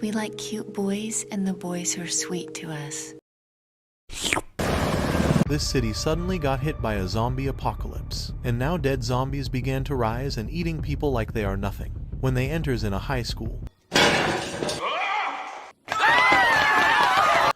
We like cute boys and the boys who are sweet to us. This city suddenly got hit by a zombie apocalypse, and now dead zombies began to rise and eating people like they are nothing. When they enters in a high school,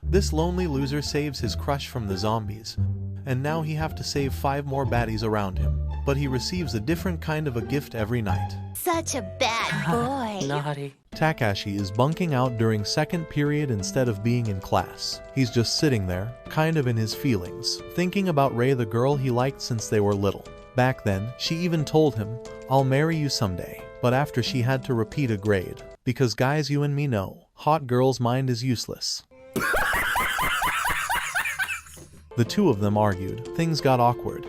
this lonely loser saves his crush from the zombies, and now he have to save 5 more baddies around him. But he receives a different kind of a gift every night. Such a bad boy. Naughty. Takashi is bunking out during second period instead of being in class. He's just sitting there, kind of in his feelings, thinking about Rei, the girl he liked since they were little. Back then, she even told him, "I'll marry you someday." But after she had to repeat a grade. Because guys, you and me know, hot girl's mind is useless. The two of them argued, things got awkward.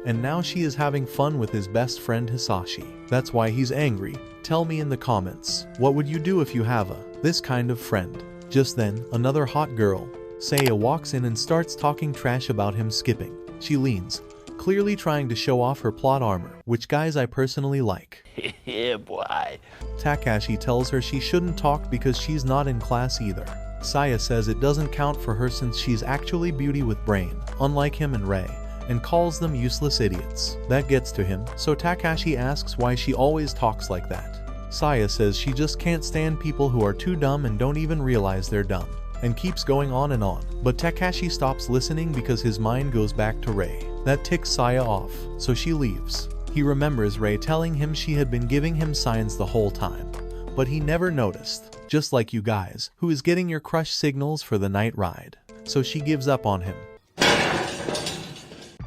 And now she is having fun with his best friend Hisashi. That's why he's angry. Tell me in the comments, what would you do if you have this kind of friend? Just then, another hot girl, Saya, walks in and starts talking trash about him skipping. She leans, clearly trying to show off her plot armor, which guys I personally like. Yeah, boy. Takashi tells her she shouldn't talk because she's not in class either. Saya says it doesn't count for her since she's actually beauty with brain, unlike him and Rei, and calls them useless idiots. That gets to him, so Takashi asks why she always talks like that. Saya says she just can't stand people who are too dumb and don't even realize they're dumb, and keeps going on and on. But Takashi stops listening because his mind goes back to Rei. That ticks Saya off, so she leaves. He remembers Rei telling him she had been giving him signs the whole time, but he never noticed, just like you guys, who is getting your crush signals for the night ride. So she gives up on him.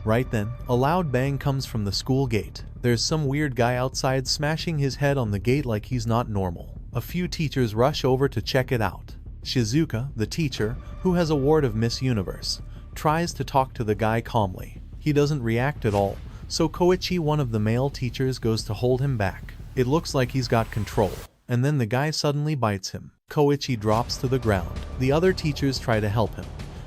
Right then, a loud bang comes from the school gate. There's some weird guy outside smashing his head on the gate like he's not normal. A few teachers rush over to check it out. Shizuka, the teacher, who has a ward of Miss Universe, tries to talk to the guy calmly. He doesn't react at all, so Koichi, one of the male teachers, goes to hold him back. It looks like he's got control, and then the guy suddenly bites him. Koichi drops to the ground. The other teachers try to help him,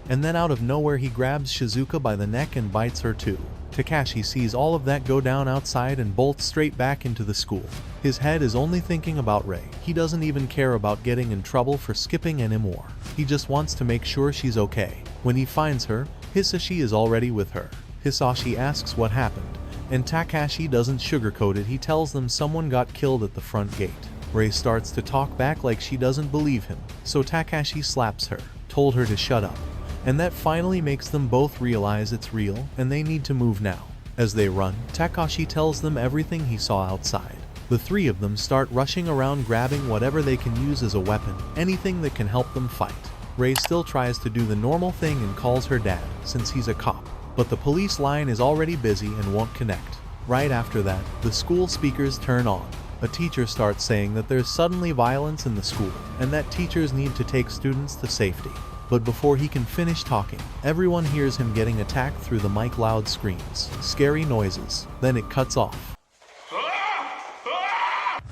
and then out of nowhere he grabs Shizuka by the neck and bites her too. Takashi sees all of that go down outside and bolts straight back into the school. His head is only thinking about Rei. He doesn't even care about getting in trouble for skipping anymore. He just wants to make sure she's okay. When he finds her, Hisashi is already with her. Hisashi asks what happened, and Takashi doesn't sugarcoat it. He tells them someone got killed at the front gate. Rei starts to talk back like she doesn't believe him, so Takashi slaps her, told her to shut up. And that finally makes them both realize it's real and they need to move now. As they run, Takashi tells them everything he saw outside. The three of them start rushing around grabbing whatever they can use as a weapon, anything that can help them fight. Rei still tries to do the normal thing and calls her dad, since he's a cop. But the police line is already busy and won't connect. Right after that, the school speakers turn on. A teacher starts saying that there's suddenly violence in the school, and that teachers need to take students to safety. But before he can finish talking, everyone hears him getting attacked through the mic. Loud screams, scary noises, then it cuts off.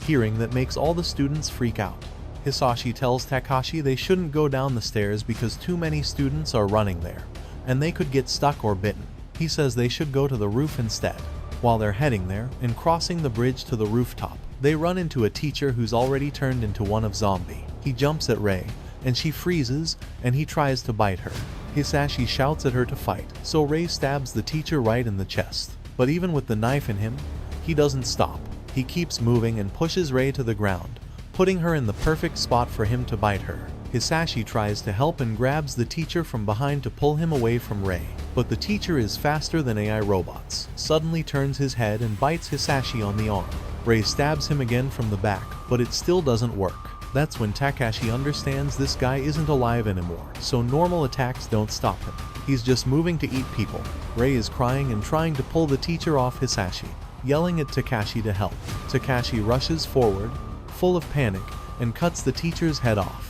Hearing that makes all the students freak out. Hisashi tells Takashi they shouldn't go down the stairs because too many students are running there, and they could get stuck or bitten. He says they should go to the roof instead. While they're heading there and crossing the bridge to the rooftop, they run into a teacher who's already turned into one of zombie. He jumps at Rei, and she freezes, and he tries to bite her. Hisashi shouts at her to fight, so Rei stabs the teacher right in the chest. But even with the knife in him, he doesn't stop. He keeps moving and pushes Rei to the ground, putting her in the perfect spot for him to bite her. Hisashi tries to help and grabs the teacher from behind to pull him away from Rei. But the teacher is faster than AI robots, suddenly turns his head and bites Hisashi on the arm. Rei stabs him again from the back, but it still doesn't work. That's when Takashi understands this guy isn't alive anymore, so normal attacks don't stop him. He's just moving to eat people. Rei is crying and trying to pull the teacher off Hisashi, yelling at Takashi to help. Takashi rushes forward, full of panic, and cuts the teacher's head off.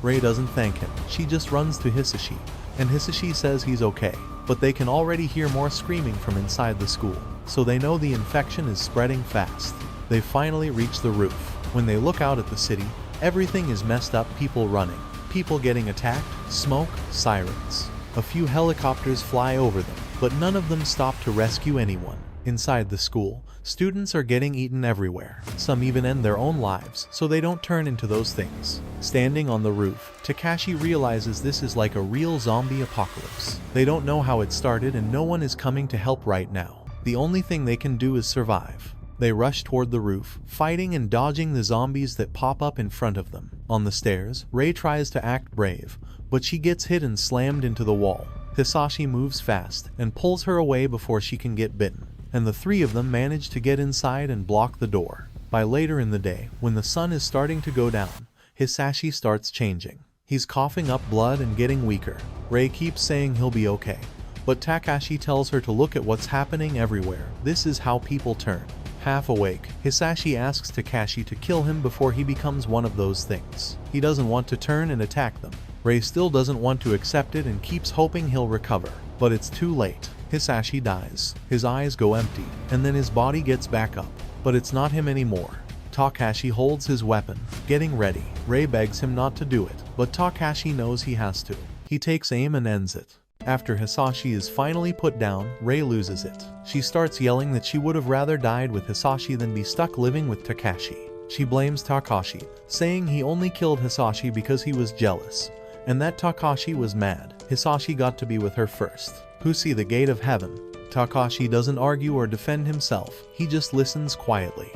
Rei doesn't thank him. She just runs to Hisashi, and Hisashi says he's okay, but they can already hear more screaming from inside the school, so they know the infection is spreading fast. They finally reach the roof. When they look out at the city, everything is messed up. People running, people getting attacked, smoke, sirens. A few helicopters fly over them, but none of them stop to rescue anyone. Inside the school, Students are getting eaten everywhere. Some even end their own lives so they don't turn into those things. Standing on the roof, Takashi realizes this is like a real zombie apocalypse. They don't know how it started and no one is coming to help right now. The only thing they can do is survive. They rush toward the roof, fighting and dodging the zombies that pop up in front of them. On the stairs, Rei tries to act brave, but she gets hit and slammed into the wall. Hisashi moves fast and pulls her away before she can get bitten, and the three of them manage to get inside and block the door. By later in the day, when the sun is starting to go down, Hisashi starts changing. He's coughing up blood and getting weaker. Rei keeps saying he'll be okay, but Takashi tells her to look at what's happening everywhere. This is how people turn. Half awake, Hisashi asks Takashi to kill him before he becomes one of those things. He doesn't want to turn and attack them. Rei still doesn't want to accept it and keeps hoping he'll recover, but it's too late. Hisashi dies. His eyes go empty, and then his body gets back up, but it's not him anymore. Takashi holds his weapon, getting ready. Rei begs him not to do it, but Takashi knows he has to. He takes aim and ends it. After Hisashi is finally put down, Rei loses it. She starts yelling that she would have rather died with Hisashi than be stuck living with Takashi. She blames Takashi, saying he only killed Hisashi because he was jealous, and that Takashi was mad. Hisashi got to be with her first. Who see the gate of heaven? Takashi doesn't argue or defend himself, he just listens quietly.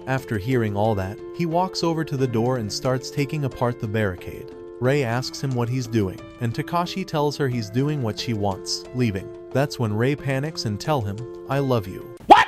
After hearing all that, he walks over to the door and starts taking apart the barricade. Rei asks him what he's doing, and Takashi tells her he's doing what she wants, leaving. That's when Rei panics and tell him, "I love you." What?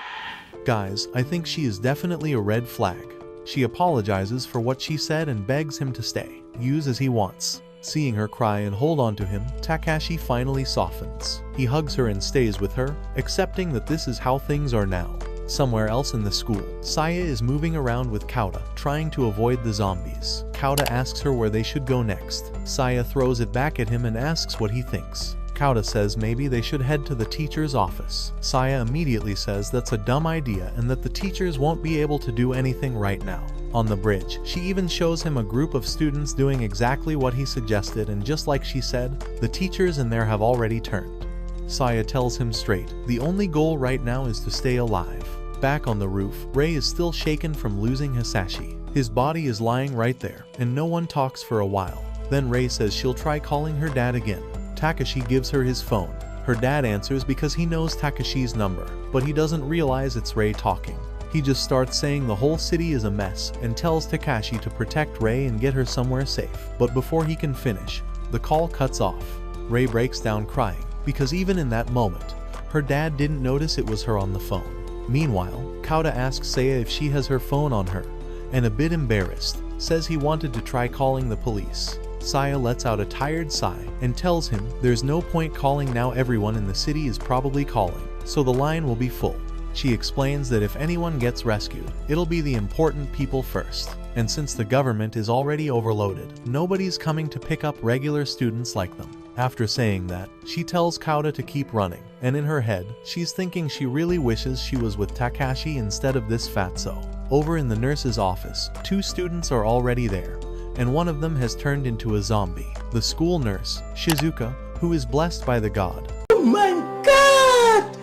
Guys, I think she is definitely a red flag. She apologizes for what she said and begs him to stay, use as he wants. Seeing her cry and hold on to him, Takashi finally softens. He hugs her and stays with her, accepting that this is how things are now. Somewhere else in the school, Saya is moving around with Kauta, trying to avoid the zombies. Kauta asks her where they should go next. Saya throws it back at him and asks what he thinks. Kauta says maybe they should head to the teacher's office. Saya immediately says that's a dumb idea and that the teachers won't be able to do anything right now. On the bridge, she even shows him a group of students doing exactly what he suggested, and just like she said, the teachers in there have already turned. Saya tells him straight, the only goal right now is to stay alive. Back on the roof, Rei is still shaken from losing Hisashi. His body is lying right there, and no one talks for a while. Then Rei says she'll try calling her dad again. Takashi gives her his phone. Her dad answers because he knows Takashi's number, but he doesn't realize it's Rei talking. He just starts saying the whole city is a mess and tells Takashi to protect Rei and get her somewhere safe. But before he can finish, the call cuts off. Rei breaks down crying, because even in that moment, her dad didn't notice it was her on the phone. Meanwhile, Kauta asks Saya if she has her phone on her, and a bit embarrassed, says he wanted to try calling the police. Saya lets out a tired sigh and tells him there's no point calling now, everyone in the city is probably calling, so the line will be full. She explains that if anyone gets rescued, it'll be the important people first, and since the government is already overloaded, nobody's coming to pick up regular students like them. After saying that, she tells Kauta to keep running, and in her head, she's thinking she really wishes she was with Takashi instead of this fatso. Over in the nurse's office, 2 students are already there, and one of them has turned into a zombie. The school nurse, Shizuka, who is blessed by the god. Oh my god!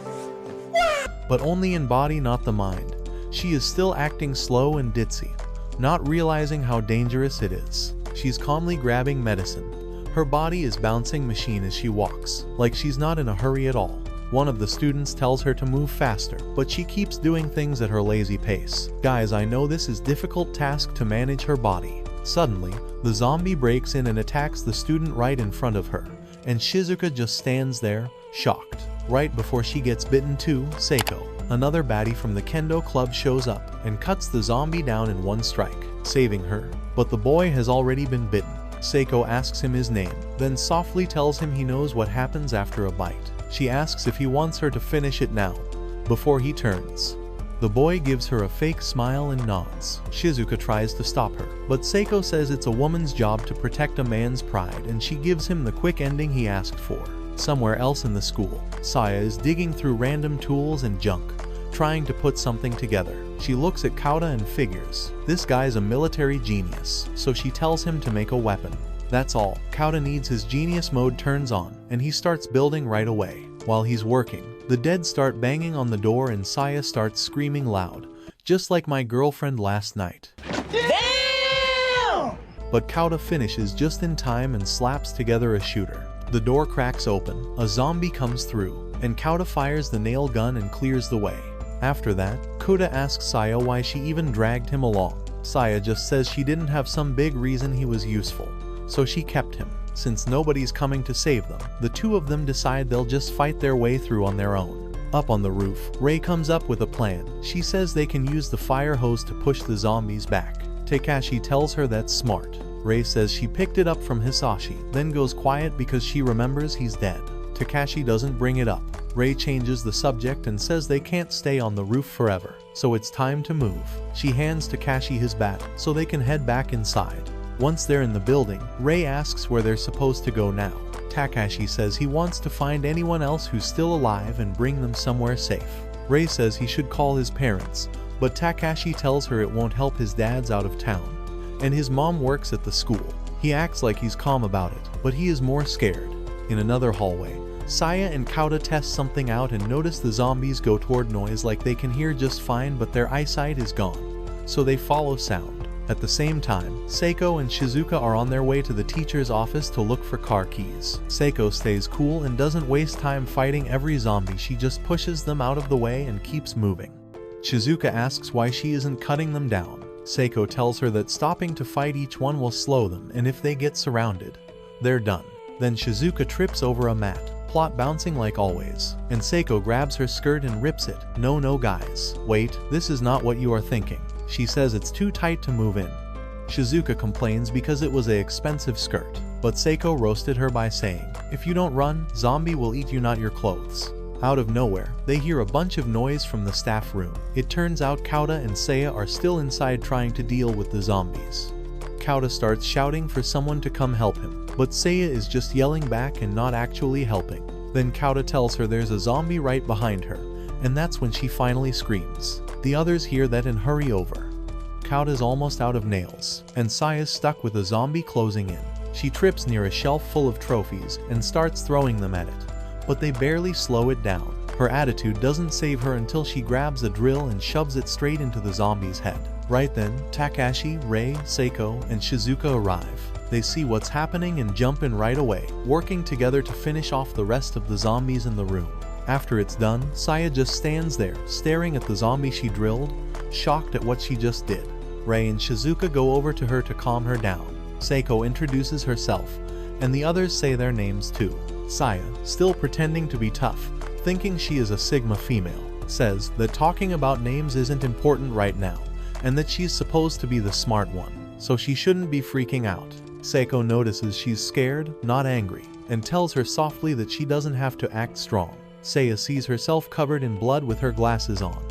But only in body, not the mind. She is still acting slow and ditzy, not realizing how dangerous it is. She's calmly grabbing medicine. Her body is bouncing machine as she walks, like she's not in a hurry at all. One of the students tells her to move faster, but she keeps doing things at her lazy pace. Guys, I know this is a difficult task to manage her body. Suddenly, the zombie breaks in and attacks the student right in front of her, and Shizuka just stands there, shocked. Right before she gets bitten too, Seiko, another baddie from the kendo club, shows up and cuts the zombie down in one strike, saving her. But the boy has already been bitten. Seiko asks him his name, then softly tells him he knows what happens after a bite. She asks if he wants her to finish it now, before he turns. The boy gives her a fake smile and nods. Shizuka tries to stop her, but Seiko says it's a woman's job to protect a man's pride, and she gives him the quick ending he asked for. Somewhere else in the school, Saya is digging through random tools and junk, trying to put something together. She looks at Kauta and figures, this guy's a military genius, so she tells him to make a weapon. That's all. Kauta needs his genius mode turns on, and he starts building right away. While he's working, The dead start banging on the door and Saya starts screaming loud, just like my girlfriend last night. Damn! But Kauta finishes just in time and slaps together a shooter. The door cracks open, a zombie comes through, and Kauta fires the nail gun and clears the way. After that, Kauta asks Saya why she even dragged him along. Saya just says she didn't have some big reason he was useful, so she kept him. Since nobody's coming to save them, the two of them decide they'll just fight their way through on their own. Up on the roof, Rei comes up with a plan. She says they can use the fire hose to push the zombies back. Takashi tells her that's smart. Rei says she picked it up from Hisashi, then goes quiet because she remembers he's dead. Takashi doesn't bring it up. Rei changes the subject and says they can't stay on the roof forever, so it's time to move. She hands Takashi his bat so they can head back inside. Once they're in the building, Rei asks where they're supposed to go now. Takashi says he wants to find anyone else who's still alive and bring them somewhere safe. Rei says he should call his parents, but Takashi tells her it won't help his dad's out of town, and his mom works at the school. He acts like he's calm about it, but he is more scared. In another hallway, Saya and Kauta test something out and notice the zombies go toward noise like they can hear just fine, but their eyesight is gone, so they follow sound. At the same time, Seiko and Shizuka are on their way to the teacher's office to look for car keys. Seiko stays cool and doesn't waste time fighting every zombie, she just pushes them out of the way and keeps moving. Shizuka asks why she isn't cutting them down. Seiko tells her that stopping to fight each one will slow them, and if they get surrounded, they're done. Then Shizuka trips over a mat, plot bouncing like always, and Seiko grabs her skirt and rips it. No guys, wait, this is not what you are thinking. She says it's too tight to move in. Shizuka complains because it was an expensive skirt, but Seiko roasted her by saying, if you don't run, zombie will eat you, not your clothes. Out of nowhere, they hear a bunch of noise from the staff room. It turns out Kauta and Saya are still inside trying to deal with the zombies. Kauta starts shouting for someone to come help him, but Saya is just yelling back and not actually helping. Then Kauta tells her there's a zombie right behind her, and that's when she finally screams. The others hear that and hurry over. Kauta's almost out of nails, and Saya's stuck with a zombie closing in. She trips near a shelf full of trophies and starts throwing them at it, but they barely slow it down. Her attitude doesn't save her until she grabs a drill and shoves it straight into the zombie's head. Right then, Takashi, Rei, Seiko, and Shizuka arrive. They see what's happening and jump in right away, working together to finish off the rest of the zombies in the room. After it's done, Saya just stands there, staring at the zombie she drilled, shocked at what she just did. Rei and Shizuka go over to her to calm her down. Seiko introduces herself, and the others say their names too. Saya, still pretending to be tough, thinking she is a Sigma female, says that talking about names isn't important right now, and that she's supposed to be the smart one, so she shouldn't be freaking out. Seiko notices she's scared, not angry, and tells her softly that she doesn't have to act strong. Saya sees herself covered in blood with her glasses on,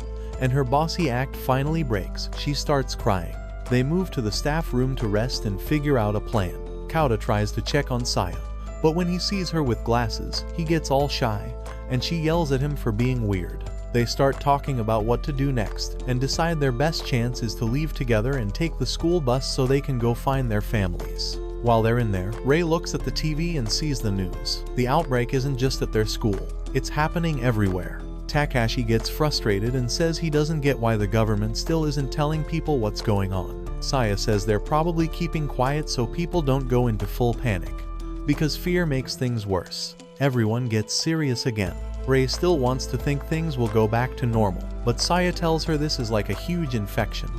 and her bossy act finally breaks. She starts crying. They move to the staff room to rest and figure out a plan. Kauta tries to check on Saya, but when he sees her with glasses, he gets all shy, and she yells at him for being weird. They start talking about what to do next, and decide their best chance is to leave together and take the school bus so they can go find their families. While they're in there, Rei looks at the TV and sees the news. The outbreak isn't just at their school, it's happening everywhere. Takashi gets frustrated and says he doesn't get why the government still isn't telling people what's going on. Saya says they're probably keeping quiet so people don't go into full panic, because fear makes things worse. Everyone gets serious again. Rei still wants to think things will go back to normal, but Saya tells her this is like a huge infection,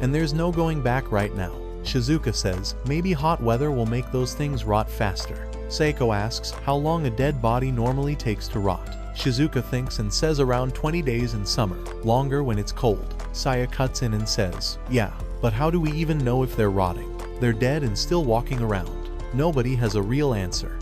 and there's no going back right now. Shizuka says maybe hot weather will make those things rot faster. Seiko asks how long a dead body normally takes to rot. Shizuka thinks and says around 20 days in summer, longer when it's cold. Saya cuts in and says, yeah, but how do we even know if they're rotting? They're dead and still walking around. Nobody has a real answer.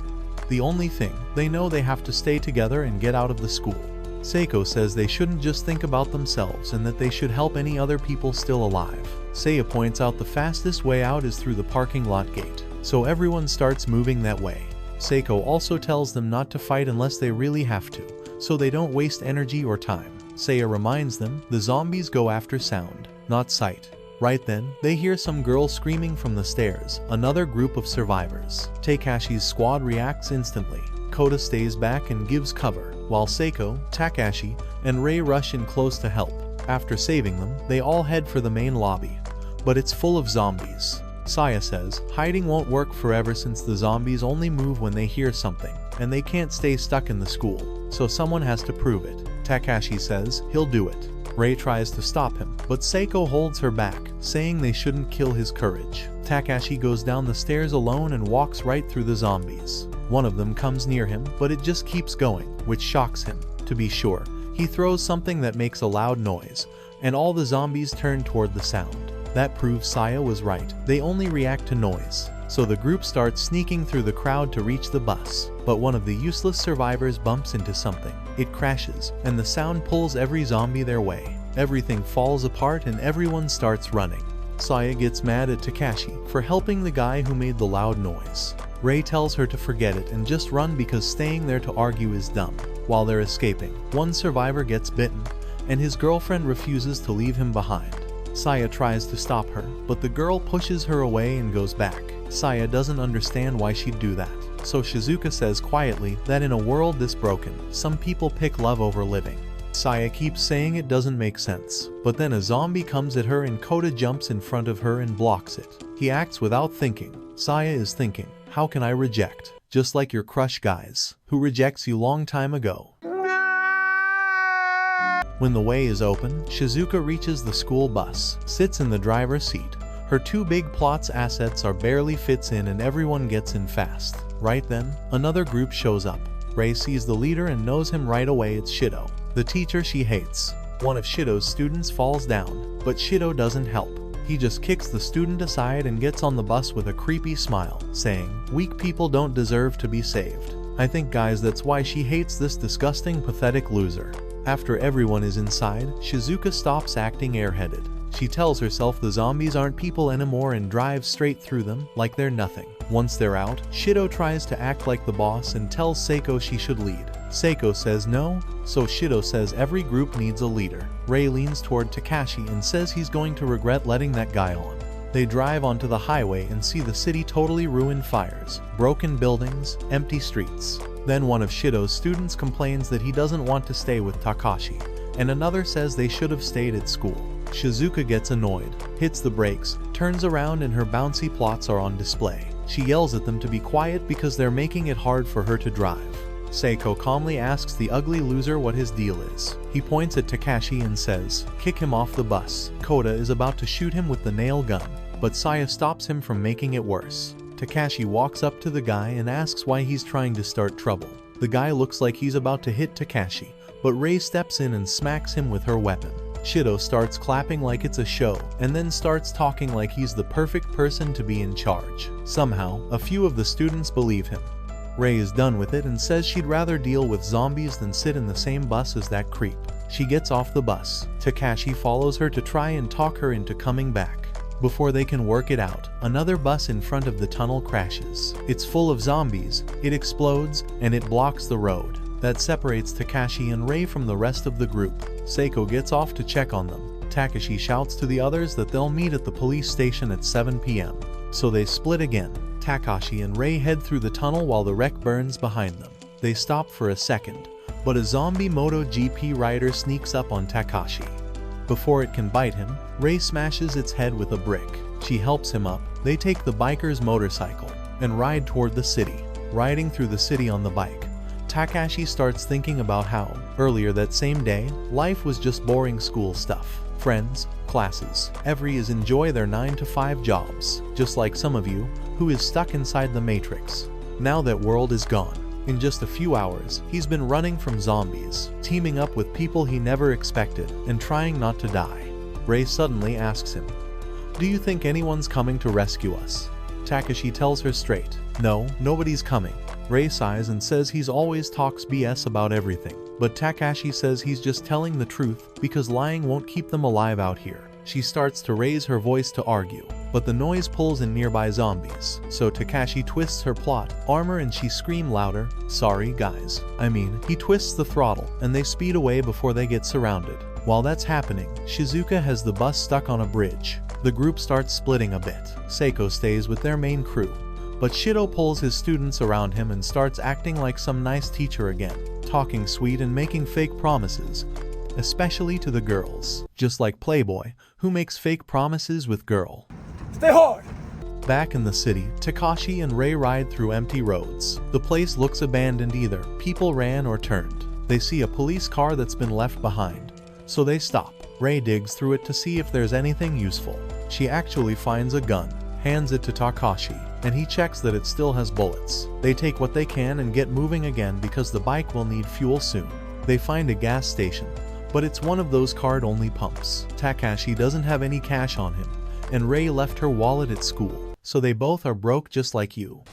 The only thing, they know they have to stay together and get out of the school. Seiko says they shouldn't just think about themselves and that they should help any other people still alive. Saya points out the fastest way out is through the parking lot gate, so everyone starts moving that way. Seiko also tells them not to fight unless they really have to, so they don't waste energy or time. Saya reminds them the zombies go after sound, not sight. Right then, they hear some girl screaming from the stairs, another group of survivors. Takashi's squad reacts instantly. Kota stays back and gives cover, while Seiko, Takashi, and Rei rush in close to help. After saving them, they all head for the main lobby. But it's full of zombies. Saya says, hiding won't work forever since the zombies only move when they hear something, and they can't stay stuck in the school, so someone has to prove it. Takashi says he'll do it. Rei tries to stop him, but Seiko holds her back, saying they shouldn't kill his courage. Takashi goes down the stairs alone and walks right through the zombies. One of them comes near him, but it just keeps going, which shocks him. To be sure, he throws something that makes a loud noise, and all the zombies turn toward the sound. That proves Saya was right. They only react to noise. So the group starts sneaking through the crowd to reach the bus. But one of the useless survivors bumps into something. It crashes, and the sound pulls every zombie their way. Everything falls apart and everyone starts running. Saya gets mad at Takashi for helping the guy who made the loud noise. Rei tells her to forget it and just run because staying there to argue is dumb. While they're escaping, one survivor gets bitten, and his girlfriend refuses to leave him behind. Saya tries to stop her, but the girl pushes her away and goes back. Saya doesn't understand why she'd do that, so Shizuka says quietly that in a world this broken, some people pick love over living. Saya keeps saying it doesn't make sense, but then a zombie comes at her and Kota jumps in front of her and blocks it. He acts without thinking. Saya is thinking, how can I reject? Just like your crush guys, who rejects you long time ago. When the way is open, Shizuka reaches the school bus, sits in the driver's seat. Her two big plots assets are barely fits in and everyone gets in fast. Right then, another group shows up. Rei sees the leader and knows him right away. It's Shido, the teacher she hates. One of Shido's students falls down, but Shido doesn't help. He just kicks the student aside and gets on the bus with a creepy smile, saying, "Weak people don't deserve to be saved." I think guys that's why she hates this disgusting pathetic loser. After everyone is inside, Shizuka stops acting airheaded. She tells herself the zombies aren't people anymore and drives straight through them like they're nothing. Once they're out, Shido tries to act like the boss and tells Seiko she should lead. Seiko says no, so Shido says every group needs a leader. Rei leans toward Takashi and says he's going to regret letting that guy on. They drive onto the highway and see the city totally ruined, fires, broken buildings, empty streets. Then one of Shido's students complains that he doesn't want to stay with Takashi, and another says they should have stayed at school. Shizuka gets annoyed, hits the brakes, turns around and her bouncy plots are on display. She yells at them to be quiet because they're making it hard for her to drive. Seiko calmly asks the ugly loser what his deal is. He points at Takashi and says, "Kick him off the bus." Kota is about to shoot him with the nail gun, but Saya stops him from making it worse. Takashi walks up to the guy and asks why he's trying to start trouble. The guy looks like he's about to hit Takashi, but Rei steps in and smacks him with her weapon. Shido starts clapping like it's a show, and then starts talking like he's the perfect person to be in charge. Somehow, a few of the students believe him. Rei is done with it and says she'd rather deal with zombies than sit in the same bus as that creep. She gets off the bus. Takashi follows her to try and talk her into coming back. Before they can work it out, another bus in front of the tunnel crashes. It's full of zombies, it explodes, and it blocks the road. That separates Takashi and Rei from the rest of the group. Seiko gets off to check on them. Takashi shouts to the others that they'll meet at the police station at 7 p.m. So they split again. Takashi and Rei head through the tunnel while the wreck burns behind them. They stop for a second, but a zombie MotoGP rider sneaks up on Takashi. Before it can bite him, Rei smashes its head with a brick. She helps him up. They take the biker's motorcycle and ride toward the city. Riding through the city on the bike, Takashi starts thinking about how, earlier that same day, life was just boring school stuff. Friends, classes, everyone enjoy their 9-to-5 jobs, just like some of you, who is stuck inside the matrix. Now that world is gone. In just a few hours, he's been running from zombies, teaming up with people he never expected, and trying not to die. Rei suddenly asks him, "Do you think anyone's coming to rescue us?" Takashi tells her straight, "No, nobody's coming." Rei sighs and says he's always talks BS about everything, but Takashi says he's just telling the truth because lying won't keep them alive out here. She starts to raise her voice to argue, but the noise pulls in nearby zombies, so Takashi twists her plot armor and she screams louder, "Sorry guys." He twists the throttle and they speed away before they get surrounded. While that's happening, Shizuka has the bus stuck on a bridge. The group starts splitting a bit. Seiko stays with their main crew, But Shido pulls his students around him and starts acting like some nice teacher again, talking sweet and making fake promises, especially to the girls, just like Playboy, who makes fake promises with girl. Stay hard! Back in the city, Takashi and Rei ride through empty roads. The place looks abandoned either people ran or turned. They see a police car that's been left behind, so they stop. Rei digs through it to see if there's anything useful. She actually finds a gun, hands it to Takashi, and he checks that it still has bullets. They take what they can and get moving again because the bike will need fuel soon. They find a gas station, but it's one of those card-only pumps. Takashi doesn't have any cash on him, and Rei left her wallet at school, so they both are broke just like you.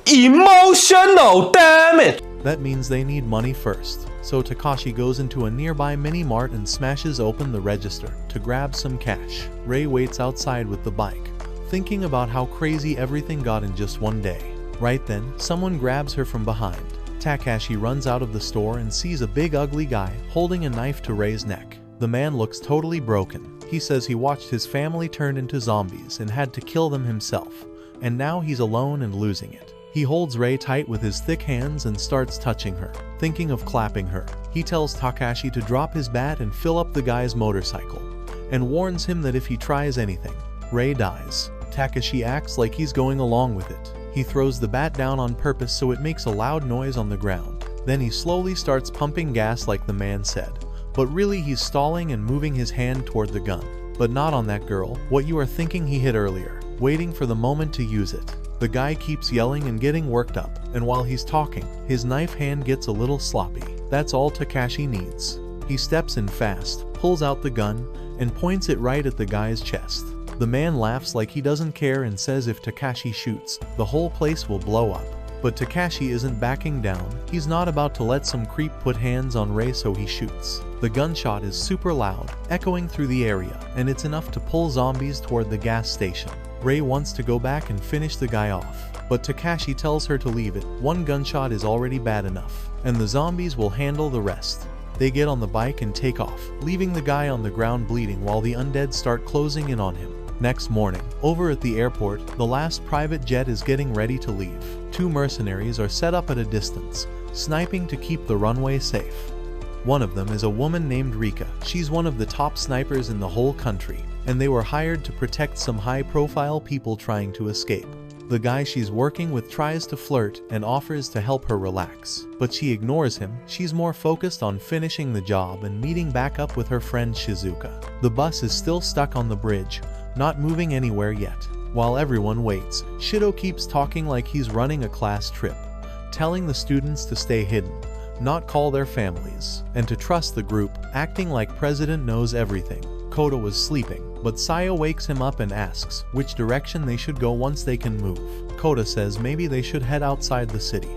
Emotional damage! That means they need money first, so Takashi goes into a nearby mini-mart and smashes open the register to grab some cash. Rei waits outside with the bike, thinking about how crazy everything got in just one day. Right then, someone grabs her from behind. Takashi runs out of the store and sees a big ugly guy holding a knife to Rei's neck. The man looks totally broken. He says he watched his family turn into zombies and had to kill them himself, and now he's alone and losing it. He holds Rei tight with his thick hands and starts touching her, thinking of clapping her. He tells Takashi to drop his bat and fill up the guy's motorcycle, and warns him that if he tries anything, Rei dies. Takashi acts like he's going along with it. He throws the bat down on purpose so it makes a loud noise on the ground. Then he slowly starts pumping gas like the man said, but really he's stalling and moving his hand toward the gun. But not on that girl, what you are thinking he hit earlier, waiting for the moment to use it. The guy keeps yelling and getting worked up, and while he's talking, his knife hand gets a little sloppy. That's all Takashi needs. He steps in fast, pulls out the gun, and points it right at the guy's chest. The man laughs like he doesn't care and says if Takashi shoots, the whole place will blow up. But Takashi isn't backing down. He's not about to let some creep put hands on Rei, so he shoots. The gunshot is super loud, echoing through the area, and it's enough to pull zombies toward the gas station. Rei wants to go back and finish the guy off, but Takashi tells her to leave it. One gunshot is already bad enough, and the zombies will handle the rest. They get on the bike and take off, leaving the guy on the ground bleeding while the undead start closing in on him. Next morning, over at the airport, the last private jet is getting ready to leave. Two mercenaries are set up at a distance, sniping to keep the runway safe. One of them is a woman named Rika. She's one of the top snipers in the whole country, and they were hired to protect some high-profile people trying to escape. The guy she's working with tries to flirt and offers to help her relax, but she ignores him. She's more focused on finishing the job and meeting back up with her friend Shizuka. The bus is still stuck on the bridge, not moving anywhere yet. While everyone waits, Shido keeps talking like he's running a class trip, telling the students to stay hidden, not call their families, and to trust the group, acting like President knows everything. Koda was sleeping, but Saya wakes him up and asks which direction they should go once they can move. Koda says maybe they should head outside the city.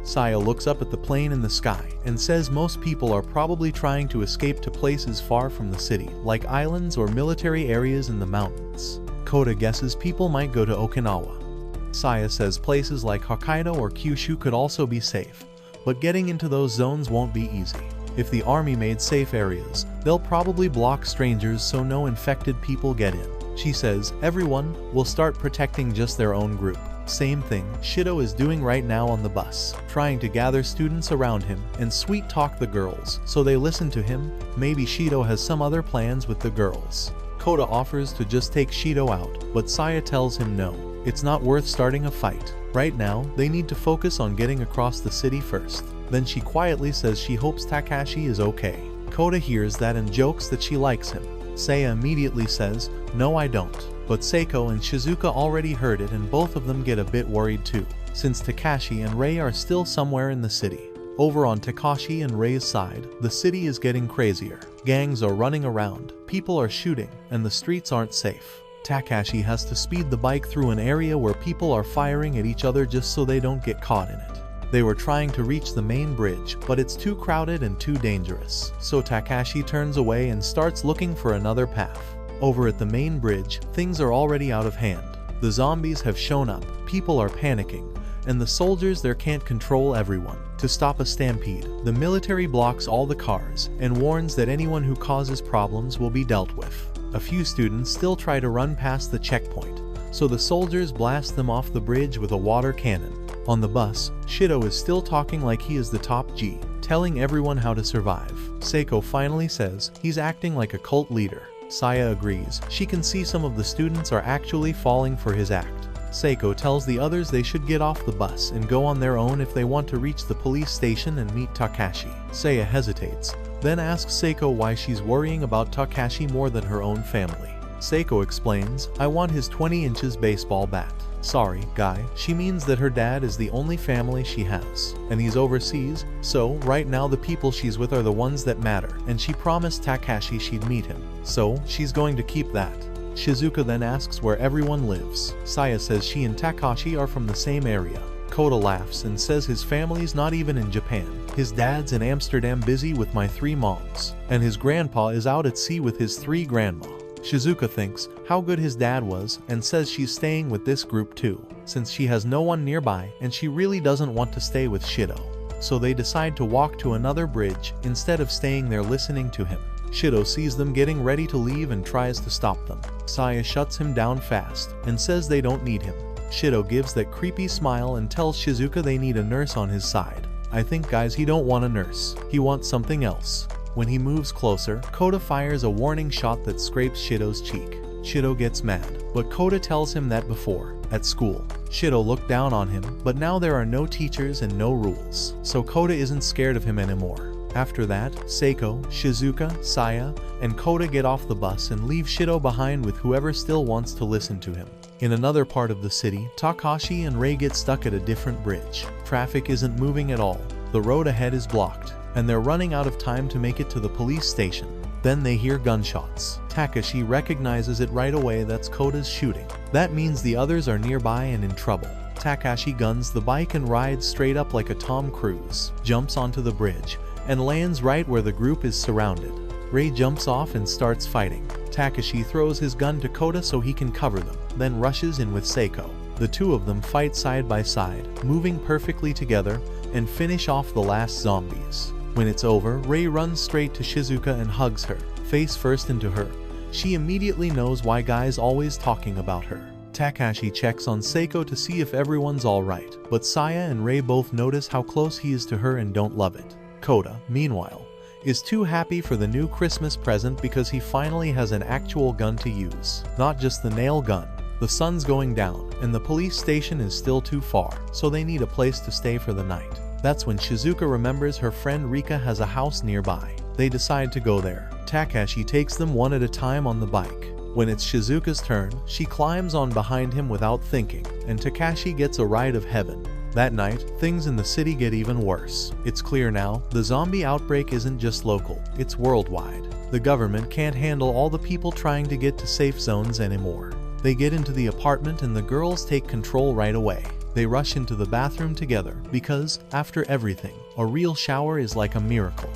Saya looks up at the plane in the sky and says most people are probably trying to escape to places far from the city, like islands or military areas in the mountains. Koda guesses people might go to Okinawa. Saya says places like Hokkaido or Kyushu could also be safe, but getting into those zones won't be easy. If the army made safe areas, they'll probably block strangers so no infected people get in. She says everyone will start protecting just their own group. Same thing Shido is doing right now on the bus, trying to gather students around him and sweet talk the girls so they listen to him. Maybe Shido has some other plans with the girls. Koda offers to just take Shido out, but Saya tells him no. It's not worth starting a fight. Right now, they need to focus on getting across the city first. Then she quietly says she hopes Takashi is okay. Koda hears that and jokes that she likes him. Saya immediately says, "No, I don't." But Seiko and Shizuka already heard it and both of them get a bit worried too, since Takashi and Rei are still somewhere in the city. Over on Takashi and Rei's side, the city is getting crazier. Gangs are running around, people are shooting, and the streets aren't safe. Takashi has to speed the bike through an area where people are firing at each other just so they don't get caught in it. They were trying to reach the main bridge, but it's too crowded and too dangerous, so Takashi turns away and starts looking for another path. Over at the main bridge, things are already out of hand. The zombies have shown up, people are panicking, and the soldiers there can't control everyone. To stop a stampede, the military blocks all the cars and warns that anyone who causes problems will be dealt with. A few students still try to run past the checkpoint, so the soldiers blast them off the bridge with a water cannon. On the bus, Shido is still talking like he is the top G, telling everyone how to survive. Seiko finally says he's acting like a cult leader. Saya agrees. She can see some of the students are actually falling for his act. Seiko tells the others they should get off the bus and go on their own if they want to reach the police station and meet Takashi. Saya hesitates, then asks Seiko why she's worrying about Takashi more than her own family. Seiko explains, I want his 20 inches baseball bat. Sorry, guy, she means that her dad is the only family she has, and he's overseas, so right now the people she's with are the ones that matter, and she promised Takashi she'd meet him, so she's going to keep that. Shizuka then asks where everyone lives. Saya says she and Takashi are from the same area. Kota laughs and says his family's not even in Japan. His dad's in Amsterdam busy with my 3 moms, and his grandpa is out at sea with his 3 grandma. Shizuka thinks how good his dad was and says she's staying with this group too, since she has no one nearby and she really doesn't want to stay with Shido. So they decide to walk to another bridge instead of staying there listening to him. Shido sees them getting ready to leave and tries to stop them. Saya shuts him down fast and says they don't need him. Shido gives that creepy smile and tells Shizuka they need a nurse on his side. I think guys, he don't want a nurse, he wants something else. When he moves closer, Kota fires a warning shot that scrapes Shido's cheek. Shido gets mad, but Kota tells him that before, at school, Shido looked down on him, but now there are no teachers and no rules, so Kota isn't scared of him anymore. After that, Seiko, Shizuka, Saya, and Kota get off the bus and leave Shido behind with whoever still wants to listen to him. In another part of the city, Takashi and Rei get stuck at a different bridge. Traffic isn't moving at all. The road ahead is blocked, and they're running out of time to make it to the police station. Then they hear gunshots. Takashi recognizes it right away, that's Kota's shooting. That means the others are nearby and in trouble. Takashi guns the bike and rides straight up like a Tom Cruise, jumps onto the bridge, and lands right where the group is surrounded. Rei jumps off and starts fighting. Takashi throws his gun to Kota so he can cover them, then rushes in with Seiko. The two of them fight side by side, moving perfectly together, and finish off the last zombies. When it's over, Rei runs straight to Shizuka and hugs her, face first into her. She immediately knows why guys always talking about her. Takashi checks on Seiko to see if everyone's alright, but Saya and Rei both notice how close he is to her and don't love it. Kota, meanwhile, is too happy for the new Christmas present because he finally has an actual gun to use, not just the nail gun. The sun's going down, and the police station is still too far, so they need a place to stay for the night. That's when Shizuka remembers her friend Rika has a house nearby. They decide to go there. Takashi takes them one at a time on the bike. When it's Shizuka's turn, she climbs on behind him without thinking, and Takashi gets a ride of heaven. That night, things in the city get even worse. It's clear now, the zombie outbreak isn't just local, it's worldwide. The government can't handle all the people trying to get to safe zones anymore. They get into the apartment and the girls take control right away. They rush into the bathroom together because, after everything, a real shower is like a miracle.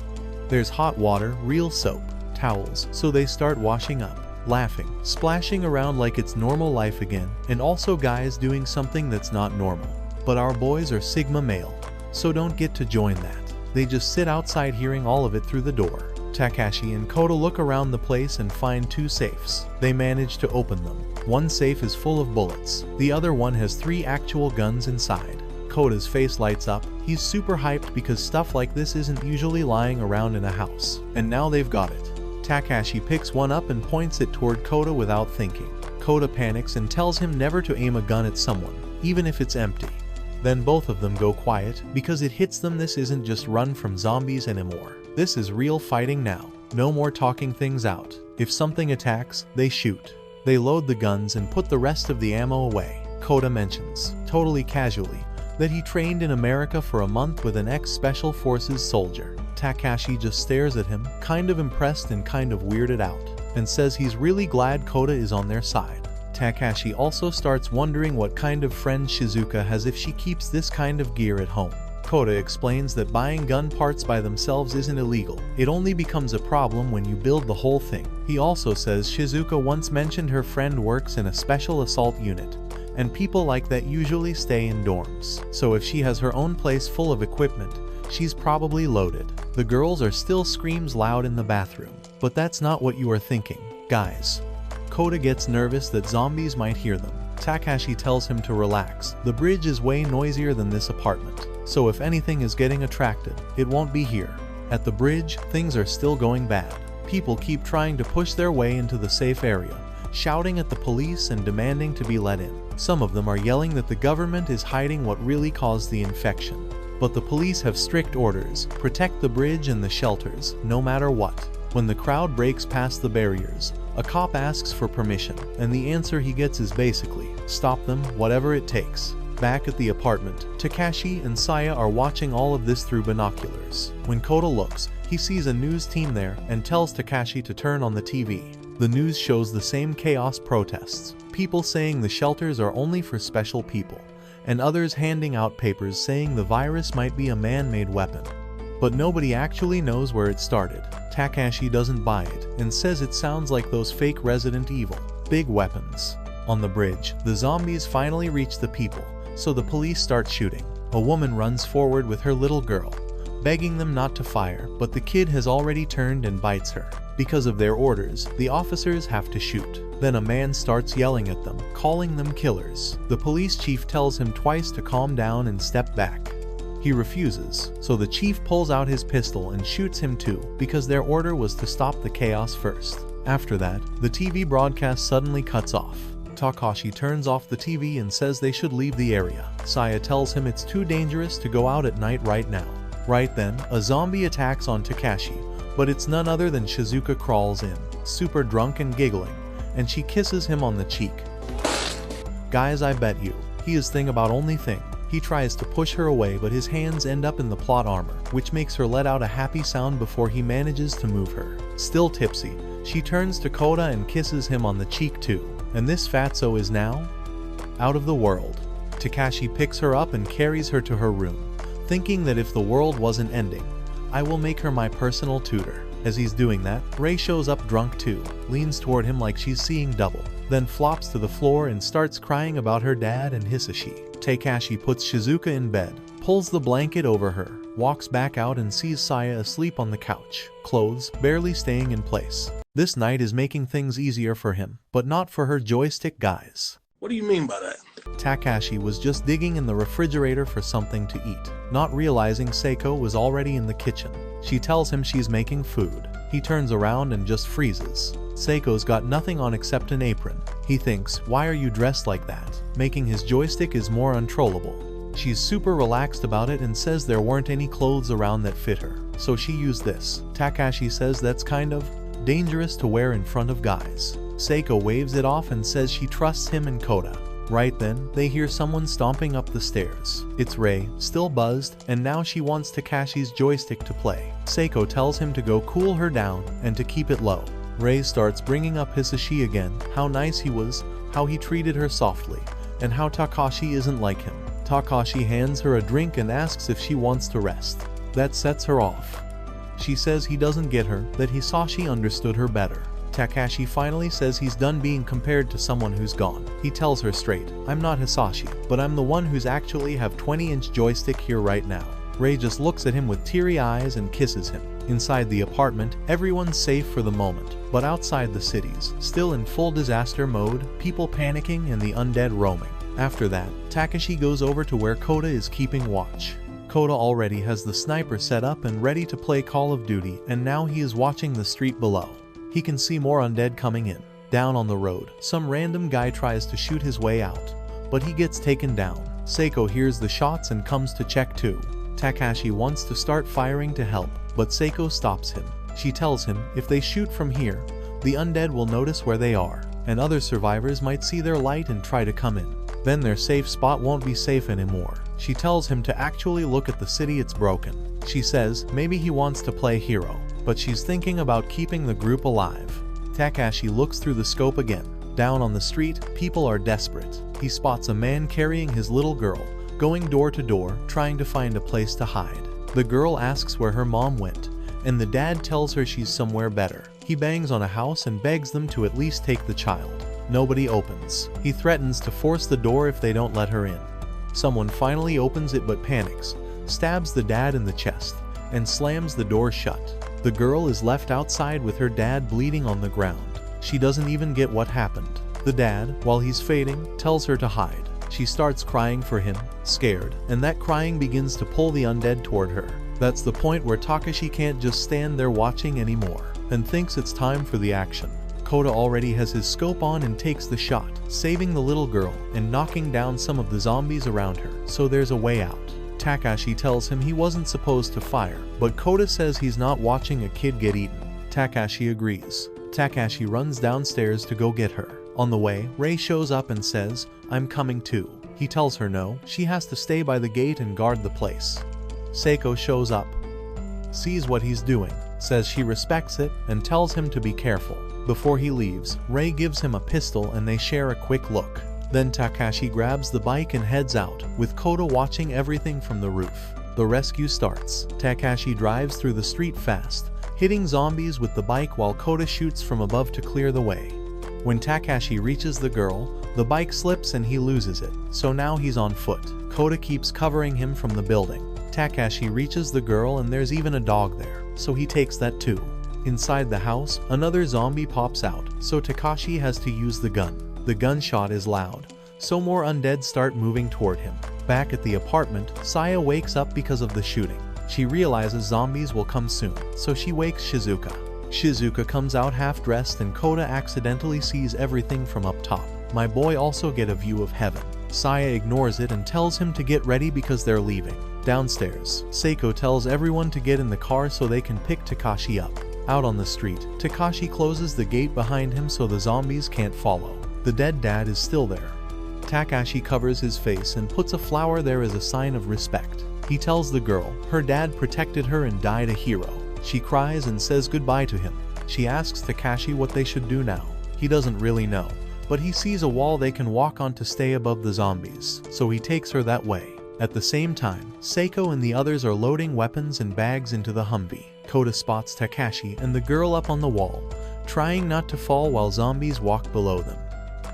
There's hot water, real soap, towels, so they start washing up, laughing, splashing around like it's normal life again, and also guys doing something that's not normal. But our boys are Sigma male, so don't get to join that. They just sit outside hearing all of it through the door. Takashi and Kota look around the place and find 2 safes. They manage to open them. One safe is full of bullets. The other one has 3 actual guns inside. Kota's face lights up. He's super hyped because stuff like this isn't usually lying around in a house. And now they've got it. Takashi picks one up and points it toward Kota without thinking. Kota panics and tells him never to aim a gun at someone, even if it's empty. Then both of them go quiet because it hits them this isn't just run from zombies anymore. This is real fighting now. No more talking things out. If something attacks, they shoot. They load the guns and put the rest of the ammo away. Kota mentions, totally casually, that he trained in America for a month with an ex-Special Forces soldier. Takashi just stares at him, kind of impressed and kind of weirded out, and says he's really glad Kota is on their side. Takashi also starts wondering what kind of friend Shizuka has if she keeps this kind of gear at home. Kota explains that buying gun parts by themselves isn't illegal. It only becomes a problem when you build the whole thing. He also says Shizuka once mentioned her friend works in a special assault unit, and people like that usually stay in dorms. So if she has her own place full of equipment, she's probably loaded. The girls are still screams loud in the bathroom. But that's not what you are thinking, guys. Kota gets nervous that zombies might hear them. Takashi tells him to relax. The bridge is way noisier than this apartment, so if anything is getting attracted, it won't be here. At the bridge, things are still going bad. People keep trying to push their way into the safe area, shouting at the police and demanding to be let in. Some of them are yelling that the government is hiding what really caused the infection. But the police have strict orders: protect the bridge and the shelters, no matter what. When the crowd breaks past the barriers, a cop asks for permission, and the answer he gets is basically, stop them, whatever it takes. Back at the apartment, Takashi and Saya are watching all of this through binoculars. When Kota looks, he sees a news team there and tells Takashi to turn on the TV. The news shows the same chaos protests, people saying the shelters are only for special people, and others handing out papers saying the virus might be a man-made weapon. But nobody actually knows where it started. Takashi doesn't buy it and says it sounds like those fake Resident Evil big weapons. On the bridge, the zombies finally reach the people, so the police start shooting. A woman runs forward with her little girl, begging them not to fire, but the kid has already turned and bites her. Because of their orders, the officers have to shoot. Then a man starts yelling at them, calling them killers. The police chief tells him twice to calm down and step back. He refuses, so the chief pulls out his pistol and shoots him too, because their order was to stop the chaos first. After that, the TV broadcast suddenly cuts off. Takashi turns off the TV and says they should leave the area. Saya tells him it's too dangerous to go out at night right now. Right then, a zombie attacks on Takashi, but it's none other than Shizuka crawls in, super drunk and giggling, and she kisses him on the cheek. Guys, I bet you, he is thing about only thing. He tries to push her away, but his hands end up in the plot armor, which makes her let out a happy sound before he manages to move her. Still tipsy, she turns to Kota and kisses him on the cheek too. And this fatso is now out of the world. Takashi picks her up and carries her to her room, thinking that if the world wasn't ending, I will make her my personal tutor. As he's doing that, Rei shows up drunk too, leans toward him like she's seeing double, then flops to the floor and starts crying about her dad and Hisashi. Takashi puts Shizuka in bed, pulls the blanket over her, walks back out and sees Saya asleep on the couch, clothes barely staying in place. This night is making things easier for him, but not for her joystick guys. What do you mean by that? Takashi was just digging in the refrigerator for something to eat, not realizing Seiko was already in the kitchen. She tells him she's making food. He turns around and just freezes. Seiko's got nothing on except an apron. He thinks, why are you dressed like that? Making his joystick is more uncontrollable. She's super relaxed about it and says there weren't any clothes around that fit her, so she used this. Takashi says that's kind of dangerous to wear in front of guys. Seiko waves it off and says she trusts him and Kota. Right then, they hear someone stomping up the stairs. It's Rei, still buzzed, and now she wants Takashi's joystick to play. Seiko tells him to go cool her down and to keep it low. Rei starts bringing up Hisashi again, how nice he was, how he treated her softly, and how Takashi isn't like him. Takashi hands her a drink and asks if she wants to rest. That sets her off. She says he doesn't get her, that Hisashi understood her better. Takashi finally says he's done being compared to someone who's gone. He tells her straight, I'm not Hisashi, but I'm the one who's actually have 20-inch joystick here right now. Rei just looks at him with teary eyes and kisses him. Inside the apartment, everyone's safe for the moment, but outside the cities, still in full disaster mode, people panicking and the undead roaming. After that, Takashi goes over to where Kota is keeping watch. Kota already has the sniper set up and ready to play Call of Duty, and now he is watching the street below. He can see more undead coming in. Down on the road, some random guy tries to shoot his way out, but he gets taken down. Seiko hears the shots and comes to check too. Takashi wants to start firing to help, but Seiko stops him. She tells him if they shoot from here, the undead will notice where they are, and other survivors might see their light and try to come in. Then their safe spot won't be safe anymore. She tells him to actually look at the city it's broken. She says maybe he wants to play hero, but she's thinking about keeping the group alive. Takashi looks through the scope again. Down on the street, people are desperate. He spots a man carrying his little girl, going door to door, trying to find a place to hide. The girl asks where her mom went, and the dad tells her she's somewhere better. He bangs on a house and begs them to at least take the child. Nobody opens. He threatens to force the door if they don't let her in. Someone finally opens it but panics, stabs the dad in the chest, and slams the door shut. The girl is left outside with her dad bleeding on the ground. She doesn't even get what happened. The dad, while he's fading, tells her to hide. She starts crying for him, scared, and that crying begins to pull the undead toward her. That's the point where Takashi can't just stand there watching anymore, and thinks it's time for the action. Kota already has his scope on and takes the shot, saving the little girl and knocking down some of the zombies around her, so there's a way out. Takashi tells him he wasn't supposed to fire, but Kota says he's not watching a kid get eaten. Takashi agrees. Takashi runs downstairs to go get her. On the way, Rei shows up and says, "I'm coming too." He tells her no, she has to stay by the gate and guard the place. Seiko shows up, sees what he's doing, says she respects it, and tells him to be careful. Before he leaves, Rei gives him a pistol and they share a quick look. Then Takashi grabs the bike and heads out, with Kota watching everything from the roof. The rescue starts. Takashi drives through the street fast, hitting zombies with the bike while Kota shoots from above to clear the way. When Takashi reaches the girl, the bike slips and he loses it, so now he's on foot. Kota keeps covering him from the building. Takashi reaches the girl and there's even a dog there, so he takes that too. Inside the house, another zombie pops out, so Takashi has to use the gun. The gunshot is loud, so more undead start moving toward him. Back at the apartment, Saya wakes up because of the shooting. She realizes zombies will come soon, so she wakes Shizuka. Shizuka comes out half-dressed and Kota accidentally sees everything from up top. My boy also get a view of heaven. Saya ignores it and tells him to get ready because they're leaving. Downstairs, Seiko tells everyone to get in the car so they can pick Takashi up. Out on the street, Takashi closes the gate behind him so the zombies can't follow. The dead dad is still there. Takashi covers his face and puts a flower there as a sign of respect. He tells the girl her dad protected her and died a hero. She cries and says goodbye to him. She asks Takashi what they should do now. He doesn't really know, but he sees a wall they can walk on to stay above the zombies, so he takes her that way. At the same time, Seiko and the others are loading weapons and bags into the Humvee. Kota spots Takashi and the girl up on the wall, trying not to fall while zombies walk below them.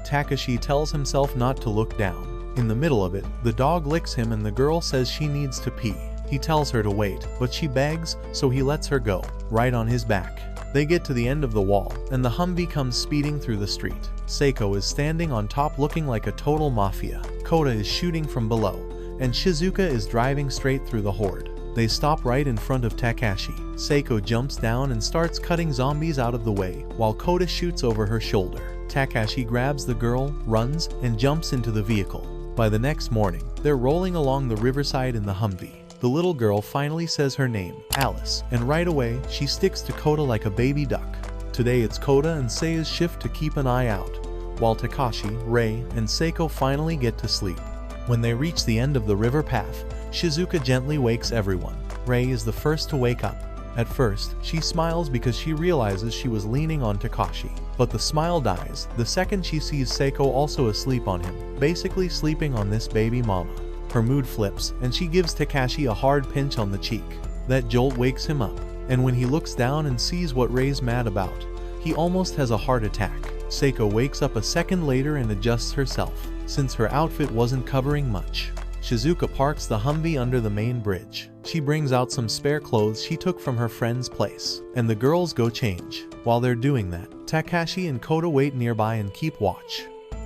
Takashi tells himself not to look down. In the middle of it, the dog licks him and the girl says she needs to pee. He tells her to wait, but she begs, so he lets her go, right on his back. They get to the end of the wall, and the Humvee comes speeding through the street. Seiko is standing on top looking like a total mafia. Kota is shooting from below, and Shizuka is driving straight through the horde. They stop right in front of Takashi. Seiko jumps down and starts cutting zombies out of the way, while Kota shoots over her shoulder. Takashi grabs the girl, runs, and jumps into the vehicle. By the next morning, they're rolling along the riverside in the Humvee. The little girl finally says her name, Alice, and right away, she sticks to Kota like a baby duck. Today it's Kota and Seiya's shift to keep an eye out, while Takashi, Rei, and Seiko finally get to sleep. When they reach the end of the river path, Shizuka gently wakes everyone. Rei is the first to wake up. At first, she smiles because she realizes she was leaning on Takashi. But the smile dies the second she sees Seiko also asleep on him, basically sleeping on this baby mama. Her mood flips, and she gives Takashi a hard pinch on the cheek. That jolt wakes him up, and when he looks down and sees what Rei's mad about, he almost has a heart attack. Seiko wakes up a second later and adjusts herself, since her outfit wasn't covering much. Shizuka parks the Humvee under the main bridge. She brings out some spare clothes she took from her friend's place, and the girls go change. While they're doing that, Takashi and Kota wait nearby and keep watch.